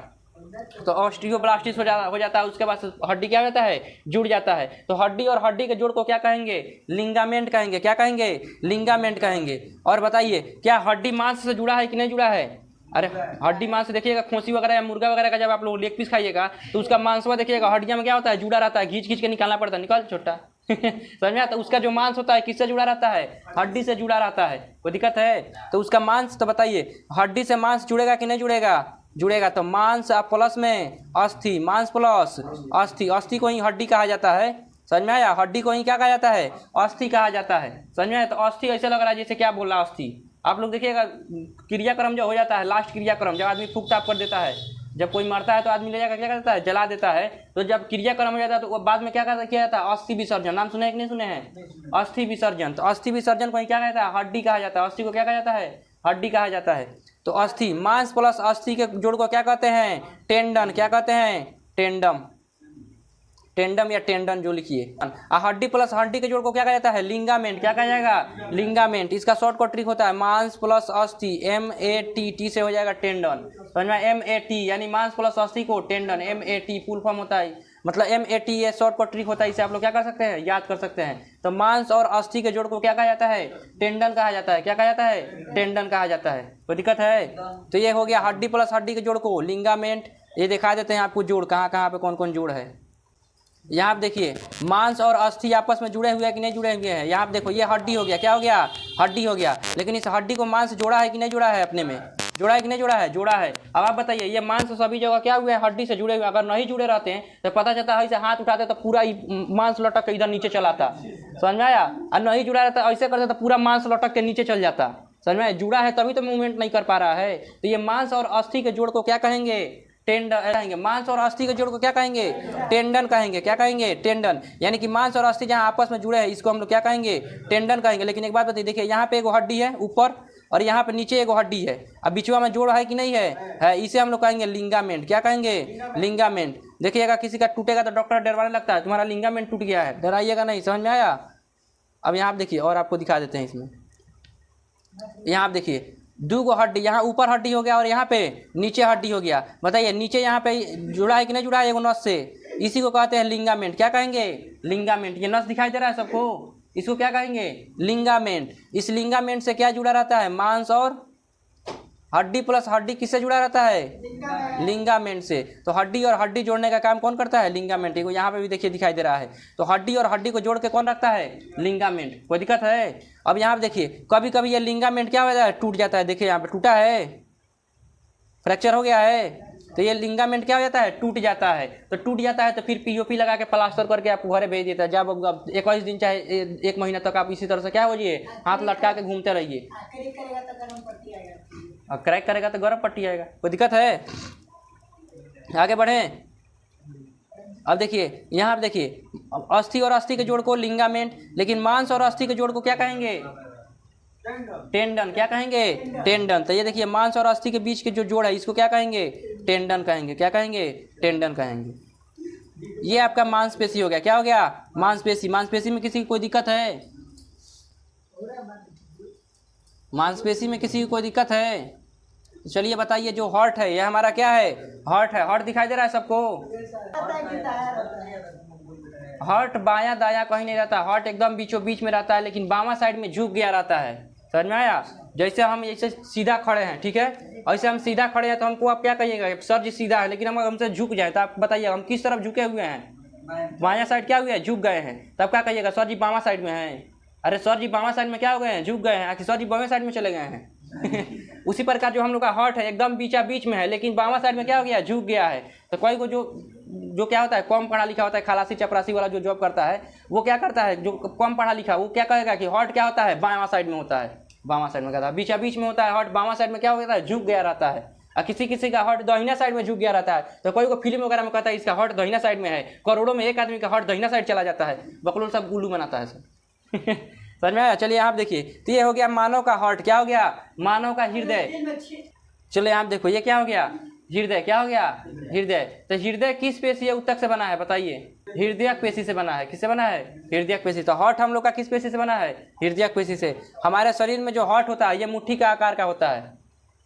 तो ऑस्टियोब्लास्टिस हो जाता है। उसके बाद हड्डी क्या होता है? जुड़ जाता है। तो हड्डी और हड्डी के जोड़ को क्या कहेंगे? लिंगामेंट कहेंगे। क्या कहेंगे? लिंगामेंट कहेंगे। और बताइए क्या हड्डी मांस से जुड़ा है कि नहीं जुड़ा है? अरे हड्डी मांस से देखिएगा, खोसी वगैरह या मुर्गा वगैरह का जब आप लोग लेग पीस खाइएगा तो उसका मांसवा देखिएगा हड्डियां में क्या होता है? जुड़ा रहता है। घींच के निकालना पड़ता है, निकाल छोटा समझ में आता? उसका जो मांस होता है किससे जुड़ा रहता है? हड्डी से जुड़ा रहता है। कोई दिक्कत है? तो उसका मांस, तो बताइए हड्डी से मांस जुड़ेगा कि नहीं जुड़ेगा? जुड़ेगा। तो मांस प्लस में अस्थि, मांस प्लस अस्थि, अस्थि को ही हड्डी कहा जाता है। समझ में आया? हड्डी को ही क्या कहा जाता है? अस्थि कहा जाता है। समझ में आया? तो अस्थि ऐसे लग रहा है जैसे क्या बोल रहा है अस्थि। आप लोग देखिएगा क्रियाक्रम जो हो जाता है, लास्ट क्रियाक्रम, जब आदमी फूक टाप कर देता है, जब कोई मरता है तो आदमी ले जाकर क्या करता है? जला देता है। तो जब क्रियाक्रम हो जाता है तो बाद में क्या किया जाता है? अस्थि विसर्जन। नाम सुने कि नहीं सुने हैं? अस्थि विसर्जन। तो अस्थि विसर्जन को क्या कहता है? हड्डी कहा जाता है। अस्थि को क्या कहा जाता है? हड्डी कहा जाता है। तो अस्थि, मांस प्लस अस्थि के जोड़ को क्या कहते हैं? टेंडन। क्या कहते हैं? टेंडम। टेंडम या टेंडन जो लिखिए। हड्डी प्लस हड्डी के जोड़ को क्या कहा जाता है? लिंगामेंट। क्या कहा जाएगा? लिंगामेंट। इसका शॉर्टकट ट्रिक होता है मांस प्लस अस्थि, MAT, टी से हो जाएगा टेंडन। समझ में? MAT यानी मांस प्लस अस्थि को टेंडन, MAT फुल फॉर्म होता है, मतलब MAT ये शॉर्टकट ट्रिक होता है। इसे आप लोग क्या कर सकते हैं? याद कर सकते हैं। तो मांस और अस्थि के जोड़ को क्या कहा जाता है? टेंडन कहा जाता है। क्या कहा जाता है? टेंडन कहा जाता है। कोई दिक्कत है? तो ये हो गया हड्डी प्लस हड्डी के जोड़ को लिंगामेंट। ये दिखा देते हैं आपको जोड़ कहाँ कहाँ पे कौन कौन जोड़ है। यहाँ आप देखिए मांस और अस्थि आपस में जुड़े हुए हैं कि नहीं जुड़े हुए हैं। यहाँ आप देखो ये हड्डी हो गया। क्या हो गया? हड्डी हो गया। लेकिन इस हड्डी को मांस जोड़ा है कि नहीं जोड़ा है? अपने में जोड़ा है कि नहीं जोड़ा है? जोड़ा है। अब आप बताइए ये मांस सभी जगह क्या हुए हैं? हड्डी से जुड़े हुए। अगर नहीं जुड़े रहते हैं तो पता चलता है ऐसे हाथ उठाते तो पूरा मांस लटक के इधर नीचे चलाता। समझ में आया? और नहीं जुड़ा रहता ऐसे करते तो पूरा मांस लटक के नीचे चल जाता। समझ में? जुड़ा है तभी तो मूवमेंट नहीं कर पा रहा है। तो ये मांस और अस्थि के जोड़ को क्या कहेंगे? टेंडन कहेंगे। मांस और अस्थि के जोड़ को क्या कहेंगे? टेंडन कहेंगे। क्या कहेंगे? टेंडन। यानी कि मांस और अस्थि जहाँ आपस में जुड़े हैं इसको हम लोग क्या कहेंगे? टेंडन कहेंगे। लेकिन एक बात बताइए, देखिए यहाँ पे एगो हड्डी है ऊपर और यहाँ पे नीचे एगो हड्डी है, अब बीचवा में जोड़ है कि नहीं है? इसे हम लोग कहेंगे लिंगामेंट। क्या कहेंगे? लिंगामेंट। देखिएगा किसी का टूटेगा तो डॉक्टर डरवाने लगता है, तुम्हारा लिंगामेंट टूट गया है, डराइएगा नहीं। समझ में आया? अब यहाँ आप देखिए और आपको दिखा देते हैं इसमें। यहाँ आप देखिए दो गो हड्डी, यहाँ ऊपर हड्डी हो गया और यहाँ पे नीचे हड्डी हो गया। बताइए नीचे यहाँ पे जुड़ा है कि नहीं जुड़ा है? एगो नस से, इसी को कहते हैं लिंगामेंट। क्या कहेंगे? लिंगामेंट। ये नस दिखाई दे रहा है सबको, इसको क्या कहेंगे? लिंगामेंट। इस लिंगामेंट से क्या जुड़ा रहता है? मांस और हड्डी प्लस हड्डी किससे जुड़ा रहता है? लिंगामेंट से। तो हड्डी और हड्डी जोड़ने का काम कौन करता है? लिंगामेंट। देखो यहाँ पे भी देखिए दिखाई दे रहा है। तो हड्डी और हड्डी को जोड़ के कौन रखता है? लिंगामेंट। कोई दिक्कत है? अब यहाँ पे देखिए कभी कभी ये लिंगामेंट क्या हो जाता है? टूट जाता है। देखिए यहाँ पे टूटा है, फ्रैक्चर हो गया है। तो ये लिंगामेंट क्या हो जाता है? टूट जाता है। तो टूट जाता है तो फिर पीओपी लगा के प्लास्टर करके आपको घरे भेज देता है। जब अब 21 दिन चाहे 1 महीना तक आप इसी तरह से क्या हो जाइए, हाथ लटका के घूमते रहिए। अब क्रैक करेगा तो गर्म पट्टी आएगा। कोई दिक्कत है? आगे बढ़ें। अब देखिए यहाँ पे देखिए अस्थि और अस्थि के जोड़ को लिंगामेंट, लेकिन मांस और अस्थि के जोड़ को क्या कहेंगे? टेंडन। क्या कहेंगे? टेंडन। तो ये देखिए मांस और अस्थि के बीच के जो जोड़ है इसको क्या कहेंगे? टेंडन कहेंगे। क्या कहेंगे? टेंडन कहेंगे। ये आपका मांसपेशी हो गया। क्या हो गया? मांसपेशी। मांसपेशी में किसी की कोई दिक्कत है? मांसपेशी में किसी की कोई दिक्कत है? चलिए बताइए, जो हार्ट है ये हमारा क्या है? हार्ट है। हार्ट दिखाई दे रहा है सबको? हार्ट बायां दायां कहीं नहीं रहता, हार्ट एकदम बीचों बीच में रहता है, लेकिन बामा साइड में झुक गया रहता है। समझ में आया? जैसे हम ऐसे सीधा खड़े हैं, ठीक है, ऐसे हम सीधा खड़े हैं तो हमको आप क्या कहिएगा? सर जी सीधा है, लेकिन हम हमसे झुक जाए तो आप बताइए हम किस तरफ झुके हुए हैं? बायां साइड क्या हुआ है? झुक गए हैं। तब क्या कहिएगा? सर जी बामा साइड में हैं। अरे सर जी बामा साइड में क्या हो गए हैं? झुक गए हैं। आखिर सर जी बामा साइड में चले गए हैं। उसी प्रकार जो हम लोग का हार्ट है एकदम बीचा बीच में है, लेकिन बामा साइड में क्या हो गया? झुक गया है। तो कोई को जो क्या होता है, कम पढ़ा लिखा होता है, खलासी चपरासी वाला जो जॉब करता है, वो क्या करता है? जो कम पढ़ा लिखा वो क्या कहेगा कि हार्ट क्या होता है? बामा साइड में होता है। बामा साइड में कहता है बीचा बीच में होता है हार्ट। बामा साइड में क्या होता है? झुक गया रहता है। और किसी किसी का हार्ट दाहिना साइड में झुक गया रहता है। तो कोई को फिल्म वगैरह में कहता है इसका हार्ट दाहिना साइड में है। करोड़ों में एक आदमी का हार्ट दाहिना साइड चला जाता है। बकलोल सब उल्लू बनाता है सब। समझ में आया? चलिए आप देखिए, तो ये हो गया मानव का हार्ट। क्या हो गया? मानव का हृदय। चलिए आप देखो ये क्या हो गया? हृदय। क्या हो गया? हृदय। तो हृदय किस पेशी है ऊतक से बना है? बताइए। हृदयक पेशी से बना है। किससे बना है? हृदयक पेशी। तो हार्ट हम लोग का किस पेशी से बना है? हृदयक पेशी से। हमारे शरीर में जो हार्ट होता है ये मुट्ठी का आकार का होता है।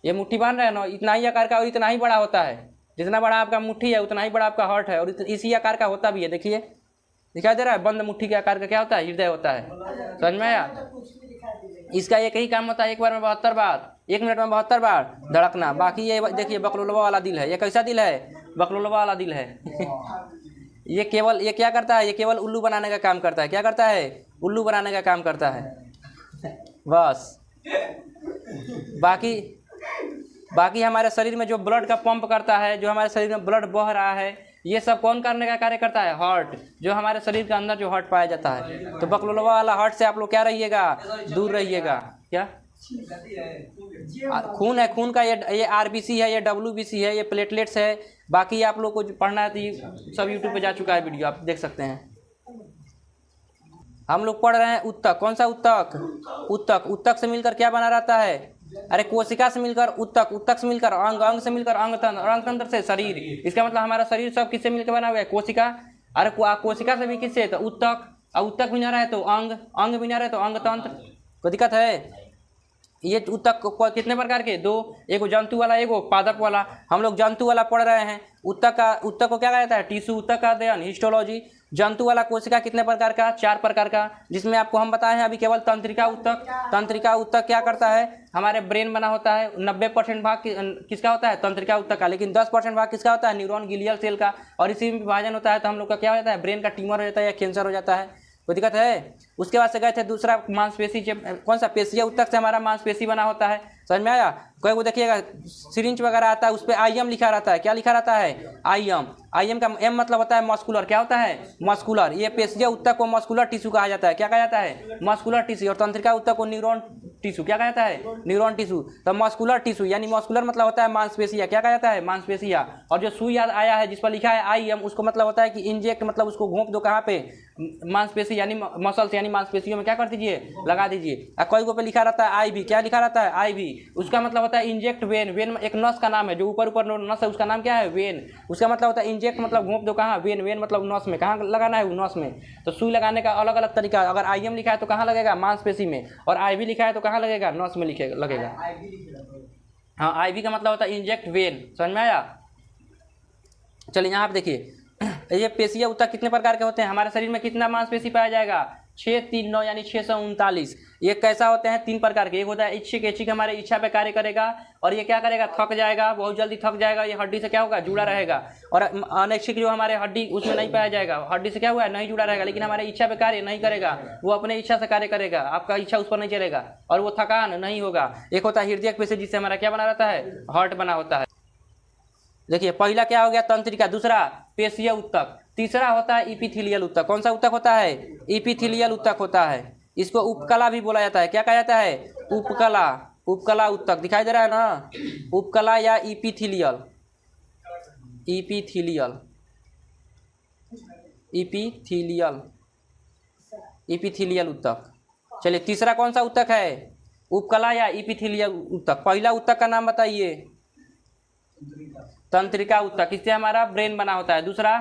ये मुट्ठी बन रहा है ना, इतना ही आकार का और इतना ही बड़ा होता है। जितना बड़ा आपका मुट्ठी है उतना ही बड़ा आपका हार्ट है, और इसी आकार का होता भी है। देखिए दिखाई दे रहा है? बंद मुट्ठी के आकार का क्या होता है? हृदय होता है। समझ में आया? इसका एक ही काम होता है, एक बार में 72 बार, 1 मिनट में 72 बार धड़कना। बाकी ये देखिए बकलोलवा वाला दिल है। ये कैसा दिल है? बकलोलवा वाला दिल है। ये केवल ये क्या करता है? ये केवल उल्लू बनाने का काम करता है। क्या करता है? उल्लू बनाने का काम करता है बस। बाकी हमारे शरीर में जो ब्लड का पंप करता है, जो हमारे शरीर में ब्लड बह रहा है, ये सब कौन करने का कार्य करता है? हार्ट। जो हमारे शरीर के अंदर जो हार्ट पाया जाता है। तो बकलोलवा वाला हार्ट से आप लोग क्या रहिएगा? दूर रहिएगा। क्या खून है? खून का ये आरबीसी है, ये डब्ल्यूबीसी है, ये प्लेटलेट्स है। बाकी आप लोग को जो पढ़ना है तो ये सब यूट्यूब पे जा चुका है वीडियो, आप देख सकते हैं। हम लोग पढ़ रहे हैं ऊतक। कौन सा ऊतक? ऊतक। ऊतक से मिलकर क्या बना रहता है? अरे कोशिका से मिलकर ऊतक, ऊतक से मिलकर अंग, अंग से मिलकर अंगतंत्र, अंगतंत्र से शरीर। इसका मतलब हमारा शरीर सब किससे मिलकर बना हुआ है? कोशिका। अरे कोशिका से भी किससे? तो ऊतक। और ऊतक भी ना रहे तो अंग, अंग भी ना रहे तो अंगतंत्र। कोई दिक्कत है? ये ऊतक कितने प्रकार के? 2। एगो जंतु वाला, एगो पादप वाला। हम लोग जंतु वाला पढ़ रहे हैं। ऊतक को क्या कहा जाता है? टिश्यू। ऊतक का अध्ययन हिस्टोलॉजी। जंतु वाला कोशिका कितने प्रकार का? 4 प्रकार का, जिसमें आपको हम बताए हैं अभी केवल तंत्रिका ऊतक। तंत्रिका ऊतक क्या करता है? हमारे ब्रेन बना होता है। 90% भाग किसका होता है? तंत्रिका ऊतक का। लेकिन 10% भाग किसका होता है? न्यूरॉन गिलियल सेल का। और इसी में विभाजन होता है तो हम लोग का क्या हो जाता है? ब्रेन का ट्यूमर हो जाता है या कैंसर हो जाता है। कोई दिक्कत है? उसके बाद से गए थे दूसरा मांसपेशी। कौन सा? पेशी ऊतक से हमारा मांसपेशी बना होता है। समझ में आया? कोई को देखिएगा सिरिंज वगैरह आता है, उस पर आईएम लिखा रहता है। क्या लिखा रहता है? आईएम। आईएम का एम मतलब होता है मस्कुलर। क्या होता है? मस्कुलर। ये पेशीय ऊतक को मस्कुलर टिश्यू कहा जाता है। क्या कहा जाता है? Muscular tissue. और तंत्रिका ऊतक को न्यूरॉन टिश्यू। क्या कहा जाता है? Neuron tissue. तो मस्कुलर टिश्यू यानी मस्कुलर मतलब होता है मांसपेशिया। क्या कहा जाता है? मांसपेशिया। और जो सुई याद आया है जिस पर लिखा है आईएम, उसको मतलब होता है कि इंजेक्ट, मतलब उसको घोंप दो कहाँ पे? मांसपेशी यानी मसल्स यानी मांसपेशियों में क्या कर दीजिए? लगा दीजिए। और कोई पे लिखा रहता है आईवी। क्या लिखा रहता है? आईवी। उसका मतलब होता है इंजेक्ट वेन। वेन एक नस का नाम है, जो ऊपर ऊपर नस है उसका नाम क्या है? वेन। उसका मतलब होता है इंजेक्ट मतलब घोंप दो कहाँ? वेन। वेन मतलब नस में। कहाँ लगाना है? वो नस में। तो सुई लगाने का अलग अलग तरीका। अगर आईएम लिखा है तो कहाँ लगेगा? मांसपेशी में। और आईवी लिखा है तो कहाँ लगेगा? नस में लगेगा। हाँ, आईवी का मतलब होता है इंजेक्ट वेन। समझ में आया? चलिए यहाँ आप देखिए, ये पेशियाँ ऊतक कितने प्रकार के होते हैं? हमारे शरीर में कितना मांसपेशी पाया जाएगा? 639 यानी 639। ये कैसा होते हैं? 3 प्रकार के। एक होता है इच्छिक, इच्छिक हमारे इच्छा पे कार्य करेगा और ये क्या करेगा? थक जाएगा, बहुत जल्दी थक जाएगा, ये हड्डी से क्या होगा? जुड़ा रहेगा। और अनैच्छिक जो हमारे हड्डी उसमें नहीं पाया जाएगा, हड्डी से क्या हुआ है? नहीं जुड़ा रहेगा, लेकिन हमारे इच्छा पे कार्य नहीं करेगा, वो अपने इच्छा से कार्य करेगा, आपका इच्छा उस पर नहीं चलेगा और वो थकान नहीं होगा। एक होता है हृदय पेशी, जिससे हमारा क्या बना रहता है? हार्ट बना होता है। देखिए पहला क्या हो गया? तंत्रिका, दूसरा पेशीय ऊतक, तीसरा होता है इपिथीलियल ऊतक। कौन सा ऊतक होता है? इपिथीलियल ऊतक होता है। इसको उपकला भी बोला जाता है। क्या कहा जाता है? उपकला, उपकला ऊतक। दिखाई दे रहा है ना? उपकला या इपिथीलियल, इपिथीलियल, इपिथीलियल, इपिथीलियल ऊतक। चलिए तीसरा कौन सा ऊतक है? उपकला या इपिथीलियल ऊतक। पहला ऊतक का नाम बताइए। तंत्रिका ऊतक, इससे हमारा ब्रेन बना होता है। दूसरा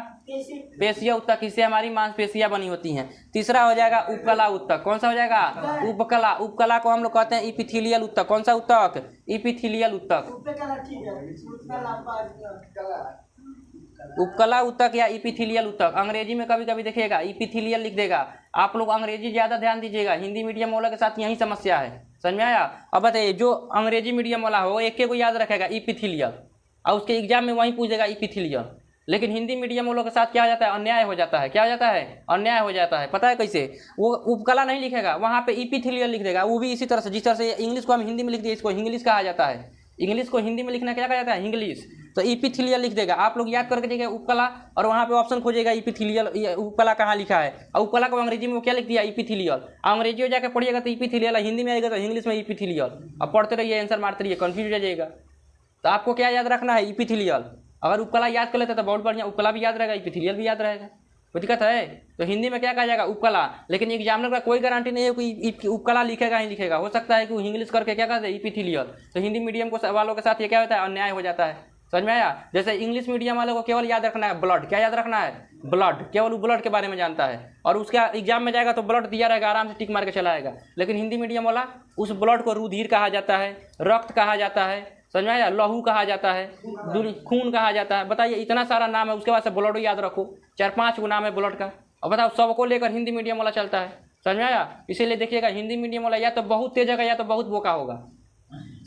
पेशीय ऊतक, इससे हमारी मांसपेशियां बनी होती हैं। तीसरा हो जाएगा उपकला ऊतक। कौन सा हो जाएगा? उपकला। उपकला को हम लोग कहते हैं इपिथीलियल ऊतक। कौन सा ऊतक? इपिथीलियल ऊतक। उपकला ऊतक या इपिथीलियल ऊतक। अंग्रेजी में कभी कभी देखिएगा इपिथीलियल लिख देगा। आप लोग अंग्रेजी ज्यादा ध्यान दीजिएगा, हिंदी मीडियम वालों के साथ यही समस्या है। समझ में आया? अब बताइए, जो अंग्रेजी मीडियम वाला हो एक को याद रखेगा इपिथीलियल, और उसके एग्जाम में वहीं पूछ देगा इपिथीलियल। लेकिन हिंदी मीडियम वालों के साथ क्या हो जाता है? अन्याय हो जाता है। क्या हो जाता है? अन्याय हो जाता है। पता है कैसे? वो उपकला नहीं लिखेगा, वहाँ पे इपिथीलियल लिख देगा। वो भी इसी तरह से, जिस तरह से इंग्लिश को हम हिंदी में लिख दिए, इसको इंग्लिश कहा जाता है। इंग्लिश को हिंदी में लिखना क्या कहा जाता है? इंग्लिश। तो इपिथीलियल लिख देगा। आप लोग याद करके देखिए उपकला, और वहाँ पे ऑप्शन खोजेगा इपिथीलियल, उपकला कहाँ लिखा है, और उपकला को अंग्रेजी में वो क्या लिख दिया? इपिथीलियल। अंग्रेजी में जाकर पढ़िएगा तो इपिथीलियल, हिंदी में आएगा तो इंग्लिश में इपिथीलियल। अब पढ़ते रहिए, आंसर मारते रहिए, कन्फ्यूज हो जाइएगा। तो आपको क्या याद रखना है? इपिथीलियल। अगर उपकला याद कर लेते तो बहुत बढ़िया, उपकला भी याद रहेगा, इपिथीलियल भी याद रहेगा। कोई दिक्कत है? तो हिंदी में क्या कहा जाएगा? उपकला। लेकिन एग्जामिनर का कोई गारंटी नहीं है कि उपकला लिखेगा ही लिखेगा, हो सकता है कि वो इंग्लिश करके क्या कहते हैं? इपिथीलियल। तो हिंदी मीडियम को वालों के साथ ये क्या होता है? अन्याय हो जाता है। समझ में आया? जैसे इंग्लिश मीडियम वालों को केवल याद रखना है ब्लड। क्या याद रखना है? ब्लड। केवल वो ब्लड के बारे में जानता है, और उसका एग्जाम में जाएगा तो ब्लड दिया रहेगा, आराम से टिक मार के चला आएगा। लेकिन हिंदी मीडियम वाला, उस ब्लड को रुधिर कहा जाता है, रक्त कहा जाता है, समझ में आया? लहू कहा जाता है, खून कहा जाता है। बताइए, इतना सारा नाम है, उसके बाद से ब्लड याद रखो, 4-5 गो नाम है ब्लड का। और बताओ, सबको लेकर हिंदी मीडियम वाला चलता है। समझ में आया? इसीलिए देखिएगा, हिंदी मीडियम वाला या तो बहुत तेज है या तो बहुत बोका होगा।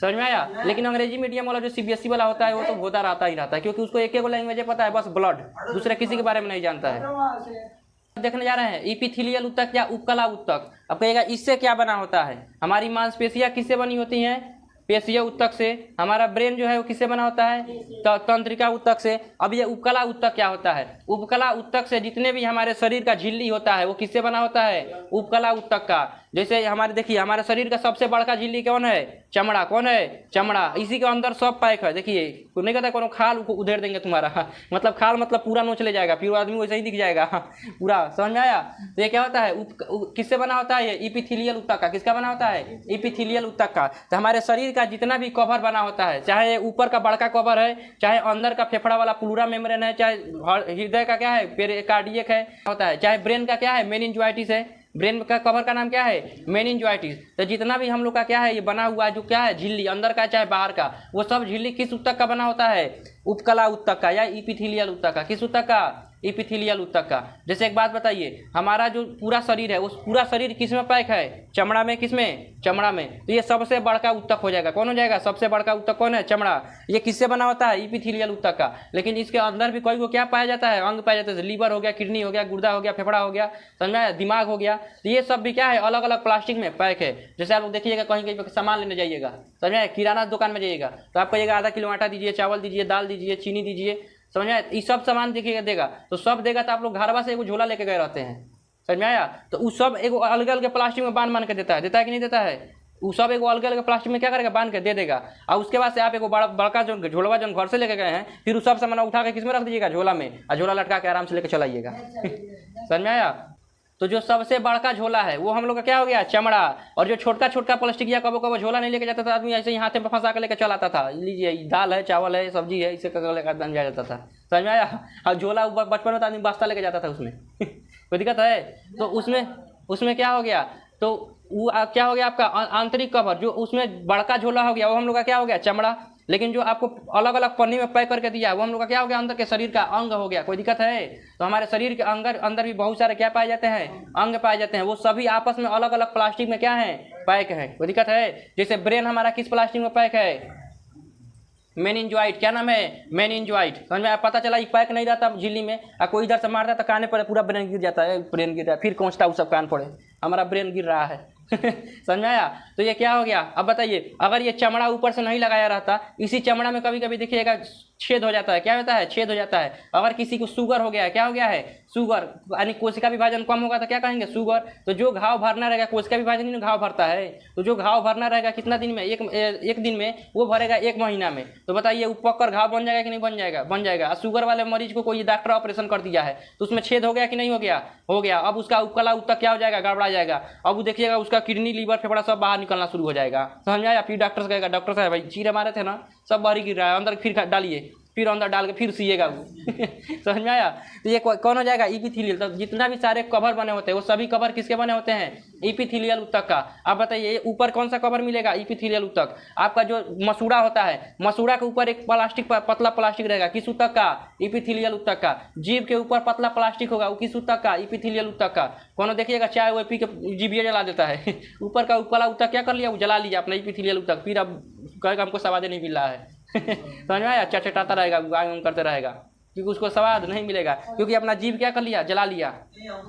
समझ में आया? लेकिन अंग्रेजी मीडियम वाला जो सीबीएसई वाला होता है वो तो होता रहता ही रहता है, क्योंकि उसको एक लैंग्वेज पता है, बस ब्लड, दूसरे किसी के बारे में नहीं जानता है। देखने जा रहे हैं इपिथीलियल ऊतक या उपकला ऊतक। अब कहेगा इससे क्या बना होता है? हमारी मांसपेशियां किससे बनी होती हैं? पेशीय ऊतक से। हमारा ब्रेन जो है वो किससे बना होता है? तंत्रिका ऊतक से। अब ये उपकला ऊतक क्या होता है? उपकला ऊतक से जितने भी हमारे शरीर का झिल्ली होता है वो किससे बना होता है? उपकला ऊतक का। जैसे हमारे देखिए, हमारे शरीर का सबसे बड़का झिल्ली कौन है? चमड़ा। कौन है? चमड़ा। इसी के अंदर सब पैक है। देखिए, नहीं कहता कोनो खाल उधेड़ देंगे तुम्हारा, मतलब खाल मतलब पूरा नोच ले जाएगा, फिर आदमी वैसे ही दिख जाएगा पूरा। समझ में आया? तो ये क्या होता है? किससे बना होता है? ये इपिथीलियल ऊतक का। किसका बना होता है? इपिथीलियल ऊतक का। तो हमारे शरीर का जितना भी कवर बना होता है, चाहे ऊपर का बड़का कवर है, चाहे अंदर का फेफड़ा वाला प्लूरा मेम्ब्रेन है, चाहे हृदय का क्या है? पेरिकार्डियक है होता है, चाहे ब्रेन का क्या है? मेनिंजाइटिस है। ब्रेन का कवर का नाम क्या है? मेनिंजाइटिस। तो जितना भी हम लोग का क्या है ये बना हुआ है, जो क्या है झिल्ली, अंदर का चाहे बाहर का, वो सब झिल्ली किस ऊतक का बना होता है? उपकला ऊतक का या इपिथीलियल ऊतक का। किस ऊतक का? इपिथीलियल ऊतक का। जैसे एक बात बताइए, हमारा जो पूरा शरीर है उस पूरा शरीर किस में पैक है? चमड़ा में। किस में? चमड़ा में। तो ये सबसे बड़का ऊतक हो जाएगा। कौन हो जाएगा? सबसे बड़का ऊतक कौन है? चमड़ा। ये किससे बना होता है? इपिथीलियल ऊतक का। लेकिन इसके अंदर भी कोई को क्या पाया जाता है? अंग पाया जाता है। लीवर हो गया, किडनी हो गया, गुर्दा हो गया, फेफड़ा हो गया, समझ में आया? दिमाग हो गया। तो ये सब भी क्या है? अलग अलग प्लास्टिक में पैक है। जैसे आप लोग देखिएगा, कहीं कहीं पर सामान लेने जाइएगा, समझ में, किराना दुकान में जाइएगा तो आप कहिएगा आधा किलो आटा दीजिए, चावल दीजिए, दाल दीजिए, चीनी दीजिए, समझ में आया? ये सब सामान देखिएगा देगा तो सब देगा, तो आप लोग घरवा से एगो झोला लेके गए रहते हैं, समझ में आया? तो उस सब एगो अलग अलग प्लास्टिक में बांध के देता है कि नहीं देता है? वो सब एगो अलग अलग प्लास्टिक में क्या करेगा? बांध के दे देगा। और उसके बाद से आप एगो बड़का जो झोलवा जो घर से लेके गए हैं, फिर उस सब सामान उठा के किस में रख दीजिएगा? झोला में, और झोला लटका के आराम से लेके चलाइएगा समझ में आया? तो जो सबसे बड़का झोला है वो हम लोग का क्या हो गया? चमड़ा। और जो छोटका छोटका प्लास्टिक या कबो कबो झोला नहीं लेके जाता था आदमी, ऐसे ही हाथ में फंसा के लेके चलाता था, लीजिए दाल है, चावल है, सब्जी है, इसे लेकर बन जाता था, समझ में आया? और झोला बचपन में तो आदमी बस्ता लेके जाता था उसमें कोई दिक्कत है? तो उसमें क्या हो गया? तो वो क्या हो गया? आपका आंतरिक कवर, जो उसमें बड़का झोला हो गया वो हम लोग का क्या हो गया? चमड़ा। लेकिन जो आपको अलग अलग पन्नी में पैक करके दिया है वो हम लोग का क्या हो गया, अंदर के शरीर का अंग हो गया। कोई दिक्कत है? तो हमारे शरीर के अंदर भी बहुत सारे क्या पाए जाते हैं, अंग पाए जाते हैं। वो सभी आपस में अलग अलग प्लास्टिक में क्या है, पैक है। कोई दिक्कत है? जैसे ब्रेन हमारा किस प्लास्टिक में पैक है, मेनिंजोइट। क्या नाम है, मेनिंजोइट। समझ में? पता चला पैक नहीं रहता झिल्ली में, कोई इधर से मारता तो काने पर पूरा ब्रेन गिर जाता है, ब्रेन गिर रहा है, फिर पहुँचता है सब कान पड़े हमारा ब्रेन गिर रहा है। समझ में आया? तो ये क्या हो गया? अब बताइए, अगर ये चमड़ा ऊपर से नहीं लगाया रहता, इसी चमड़ा में कभी कभी देखिएगा छेद हो जाता है। क्या होता है? छेद हो जाता है। अगर किसी को शुगर हो गया है, क्या हो गया है, शुगर, यानी कोशिका विभाजन कम होगा तो क्या कहेंगे, शुगर। तो जो घाव भरना रहेगा, कोशिका विभाजन ही घाव भरता है, तो जो घाव भरना रहेगा कितना दिन में, एक दिन में, वो भरेगा 1 महीना में। तो बताइए वो पककर घाव बन जाएगा कि नहीं बन जाएगा? बन जाएगा। शुगर वाले मरीज को कोई डॉक्टर ऑपरेशन कर दिया है तो उसमें छेद हो गया कि नहीं हो गया? हो गया। अब उसका उपकला उत्तक क्या हो जाएगा, गड़बड़ा जाएगा। अब वो देखिएगा उसका किडनी, लीवर, फेफड़ा सब बाहर निकलना शुरू हो जाएगा। समझ आया? फिर डॉक्टर से कहेगा, डॉक्टर साहब भाई चीरे मारे थे ना, सब बाहर गिर रहा है, अंदर फिर डालिए, फिर अंदर डाल के फिर सिएगा वो। समझ में आया? तो ये कौन हो जाएगा, इपिथेलियल। तो जितना भी सारे कवर बने होते हैं वो सभी कवर किसके बने होते हैं, इपिथेलियल ऊतक का। अब बताइए ऊपर कौन सा कवर मिलेगा, इपिथेलियल ऊतक। आपका जो मसूड़ा होता है, मसूड़ा के ऊपर एक प्लास्टिक, पतला प्लास्टिक रहेगा, किस ऊतक का, इपिथेलियल ऊतक का। जीभ के ऊपर पतला प्लास्टिक होगा, वो किस ऊतक का, इपिथेलियल ऊतक का। कौन देखिएगा चाय वो पी के जीभिया जला देता है। ऊपर का उपला ऊतक क्या कर लिया, वो जला लिया अपना इपिथेलियल ऊतक, फिर अब कहेगा हमको स्वाद नहीं मिल रहा है। समझ में आया? चटचटाता रहेगा, गाय करते रहेगा, क्योंकि उसको स्वाद नहीं मिलेगा, क्योंकि अपना जीभ क्या कर लिया, जला लिया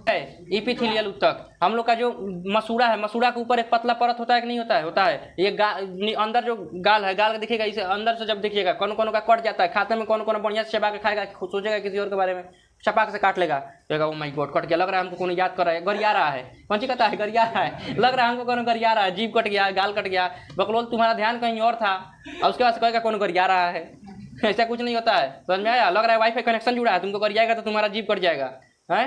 है। इपिथेलियल ऊतक। हम लोग का जो मसूड़ा है, मसूड़ा के ऊपर एक पतला परत होता है कि नहीं होता है? होता है। ये अंदर जो गाल है, गाल का देखिएगा, इसे अंदर से जब देखिएगा कौन कौन का कट जाता है, खाते में कौन कौन बढ़िया से चबा के खाएगा, सोचेगा किसी और के बारे में, चपाक से काट लेगा, कहेगा ओ माय गॉड कट गया, लग रहा है हमको कौन याद कर रहा है, गरिया रहा है। कौन सी कहता है, गरिया रहा है, लग रहा है हमको कौन गरिया रहा है, जीभ कट गया, गाल कट गया, बकलोल तुम्हारा ध्यान कहीं और था, और उसके बाद कहेगा कौन गरिया रहा है। ऐसा कुछ नहीं होता है। समझ में आया? लग रहा है वाईफाई कनेक्शन जुड़ा है, तुमको गरियाएगा तो तुम्हारा जीभ कट जाएगा, है?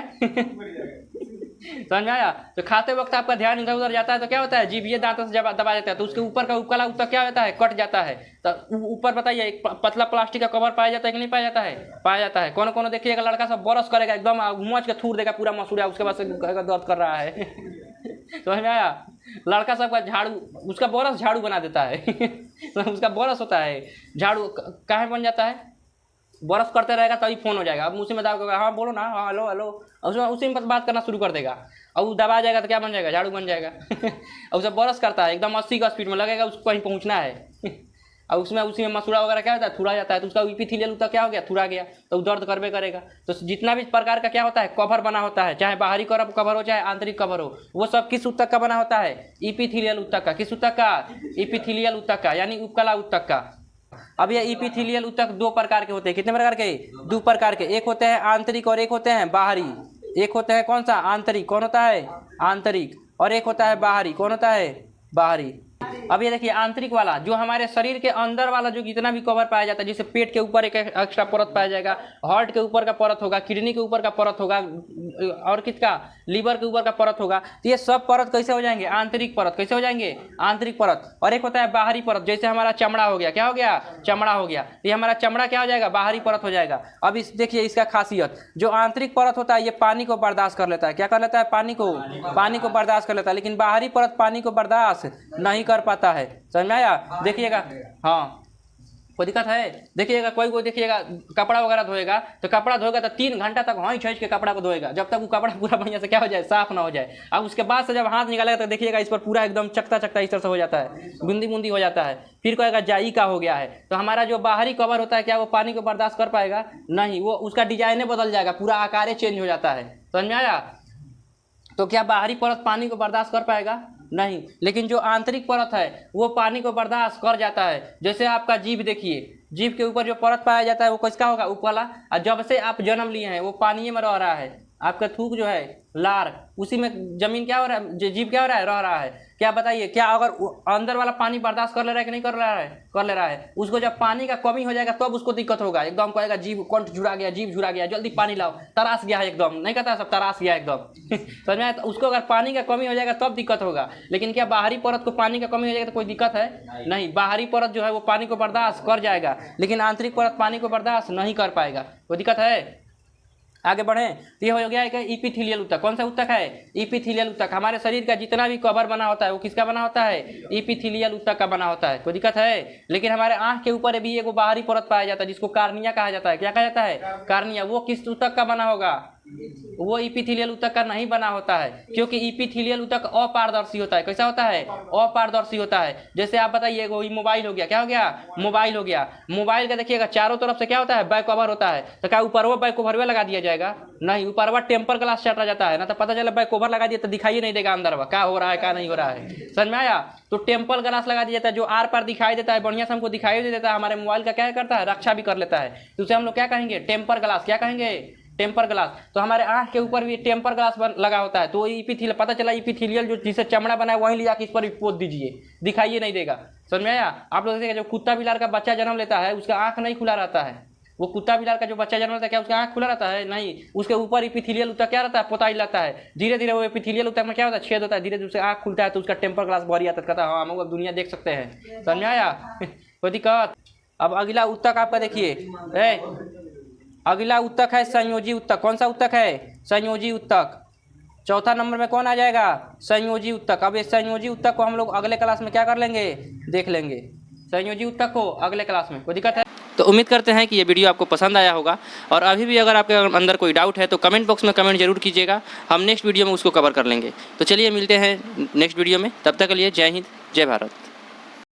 समझ में आया? तो खाते वक्त आपका ध्यान इधर उधर जाता है तो क्या होता है, जीभ ये दांतों से दबा देता है, तो उसके ऊपर का उपकला ऊतक क्या होता है, कट जाता है। तो ऊपर बताइए एक पतला प्लास्टिक का कवर पाया जाता है कि नहीं पाया जाता है? पाया जाता है। कौन कौन देखिएगा लड़का सब बरस करेगा, एकदम मोच के थूर देगा पूरा मसूड़ा, उसके बाद से दर्द कर रहा है। समझ में आया? लड़का सबका झाड़ू, उसका बरस झाड़ू बना देता है। उसका बरस होता है झाड़ू, काहे बन जाता है, बरस करते रहेगा तभी फोन हो जाएगा। अब उसी में दाब हाँ बोलो ना, हाँ हेलो हेलो, उसमें उसी में बात करना शुरू कर देगा, और वो दबा जाएगा तो क्या बन जाएगा, झाड़ू बन जाएगा। और उसे बरस करता है एकदम 80 का स्पीड में, लगेगा उसको कहीं पहुंचना है। और उसमें उसी में मसूड़ा वगैरह क्या होता है, थुड़ा जाता है, तो उसका इपिथेलियल ऊतक क्या हो गया, थुड़ा गया, तो दर्द करबे करेगा। तो जितना भी प्रकार का क्या होता है, कवर बना होता है, चाहे बाहरी कवर हो चाहे आंतरिक कवर हो, वो सब किस ऊतक का बना होता है, इपिथेलियल ऊतक का। किस ऊतक का, इपिथेलियल ऊतक का, यानी उपकला ऊतक का। अब ये इपिथेलियल ऊतक 2 प्रकार के होते हैं। कितने प्रकार के, 2 प्रकार के। एक होते हैं आंतरिक और एक होते हैं बाहरी। एक होता है कौन सा, आंतरिक। कौन होता है, आंतरिक। और एक होता है बाहरी। कौन होता है, बाहरी। अब ये देखिए आंतरिक वाला, जो हमारे शरीर के अंदर वाला जो जितना भी कवर पाया जाता है, जैसे पेट के ऊपर एक एक्स्ट्रा परत पाया जाएगा, हार्ट के ऊपर का परत होगा, किडनी के ऊपर का परत होगा, और किसका, लीवर के ऊपर का परत होगा। तो ये सब परत कैसे हो जाएंगे, आंतरिक परत। कैसे हो जाएंगे, आंतरिक परत। और एक होता है बाहरी परत, जैसे हमारा चमड़ा हो गया, क्या हो गया, चमड़ा हो गया। ये हमारा चमड़ा क्या हो जाएगा, बाहरी परत हो जाएगा। अब इस देखिए इसका खासियत, जो आंतरिक परत होता है ये पानी को बर्दाश्त कर लेता है। क्या कर लेता है, पानी को बर्दाश्त कर लेता है, लेकिन बाहरी परत पानी को बर्दाश्त नहीं कर पाता है। समझ में आया? देखिएगा, हाँ कोई दिक्कत है, देखिएगा कोई देखिएगा कपड़ा वगैरह धोएगा, तो कपड़ा धोएगा तो 3 घंटा तक हाँई छींच के कपड़ा को धोएगा, जब तक वो कपड़ा पूरा बढ़िया से क्या हो जाए, साफ ना हो जाए। अब उसके बाद से जब हाथ निकालेगा तो देखिएगा इस पर पूरा एकदम चकता इस तरह से हो जाता है, बूंदी बूंदी हो जाता है। फिर कहेगा जाई का हो गया है। तो हमारा जो बाहरी कवर होता है, क्या वो पानी को बर्दाश्त कर पाएगा, नहीं, वो उसका डिजाइने बदल जाएगा, पूरा आकारे चेंज हो जाता है। समझ में आया? तो क्या बाहरी परत पानी को बर्दाश्त कर पाएगा, नहीं। लेकिन जो आंतरिक परत है वो पानी को बर्दाश्त कर जाता है। जैसे आपका जीभ देखिए, जीभ के ऊपर जो परत पाया जाता है वो किसका होगा, उपला। और जब से आप जन्म लिए हैं वो पानी में रह रहा है, आपका थूक जो है, लार, उसी में जमीन क्या हो रहा है, जीभ क्या हो रहा है, रह रहा है। क्या बताइए, क्या अगर अंदर वाला पानी बर्दाश्त कर ले रहा है कि नहीं कर रहा है, कर ले रहा है। उसको जब पानी का कमी हो जाएगा तब उसको दिक्कत होगा, एकदम कहेगा जीभ कंठ झुरा गया, जीभ झुरा गया, जल्दी पानी लाओ, तरास गया है एकदम, नहीं कहता सब तरास गया एकदम। समझ में आया? उसको अगर पानी का कमी हो जाएगा तब दिक्कत होगा। लेकिन क्या बाहरी परत को पानी का कमी हो जाएगा तो कोई दिक्कत है, नहीं। बाहरी परत जो है वो पानी को बर्दाश्त कर जाएगा, लेकिन आंतरिक परत पानी को बर्दाश्त नहीं कर पाएगा। कोई दिक्कत है? आगे बढ़ें तो ये हो गया एक इपिथेलियल ऊतक। कौन सा ऊतक है? इपिथेलियल ऊतक। हमारे शरीर का जितना भी कवर बना होता है वो किसका बना होता है? इपिथेलियल ऊतक का बना होता है। कोई दिक्कत है? लेकिन हमारे आंख के ऊपर भी एक बाहरी परत पाया जाता है जिसको कार्निया कहा जाता है। क्या कहा जाता है? कार्निया। वो किस ऊतक का बना होगा? वो इपिथेलियल ऊतक का नहीं बना होता है, क्योंकि इपिथेलियल ऊतक अपारदर्शी होता है। कैसा होता है? अपारदर्शी होता है। जैसे आप बताइए वो मोबाइल हो गया, क्या हो गया? मोबाइल हो गया। मोबाइल का देखिएगा चारों तरफ से क्या होता है? बैक कवर होता है। तो क्या ऊपर वो बैक कवर लगा दिया जाएगा? नहीं, ऊपर वो टेम्पर ग्लास चाटा जाता है ना, तो पता चला बैक कवर लगा दिया तो दिखाई नहीं देगा अंदर क्या हो रहा है क्या नहीं हो रहा है। समझ में आया? तो टेम्पर ग्लास लगा दिया जाता है जो आर पार दिखाई देता है, बढ़िया से हमको दिखाई दे देता है। हमारे मोबाइल का क्या करता है? रक्षा भी कर लेता है। तो उसे हम लोग क्या कहेंगे? Temper glass. क्या कहेंगे? Temper glass. तो हमारे आंख के ऊपर भी टेम्पर ग्लास लगा होता है। तो इपिथेलियल, पता चला इपिथेलियल जो जिसे चमड़ा बना है वहीं लिया कि इस पर पोत दीजिए, दिखाइए नहीं देगा। समझ में आया? आप लोग देखिए जो कुत्ता बिलार का बच्चा जन्म लेता है उसका आंख नहीं खुला रहता है। वो कुत्ता बिलार का जो बच्चा जन्म लेता है क्या उसका आंख खुला रहता है? नहीं, उसके ऊपर इपिथेलियल ऊतक क्या रहता है? पोताई रहता है। धीरे धीरे वो इपिथेलियल ऊतक में क्या होता है? छेद होता है। धीरे धीरे उससे आंख खुलता है तो उसका टेम्पर ग्लास भरी आता है। कहता है हाँ हम अब दुनिया देख सकते हैं। समझ में आया? कोई दिक्कत? अब अगला ऊतक आपका देखिए, अगला ऊतक है संयोजी ऊतक। कौन सा ऊतक है? संयोजी ऊतक। चौथा नंबर में कौन आ जाएगा? संयोजी ऊतक। अब इस संयोजी ऊतक को हम लोग अगले क्लास में क्या कर लेंगे? देख लेंगे संयोजी ऊतक को अगले क्लास में। कोई दिक्कत है? तो उम्मीद करते हैं कि ये वीडियो आपको पसंद आया होगा, और अभी भी अगर आपके अंदर कोई डाउट है तो कमेंट बॉक्स में कमेंट जरूर कीजिएगा। हम नेक्स्ट वीडियो में उसको कवर कर लेंगे। तो चलिए मिलते हैं नेक्स्ट वीडियो में, तब तक के लिए जय हिंद, जय भारत।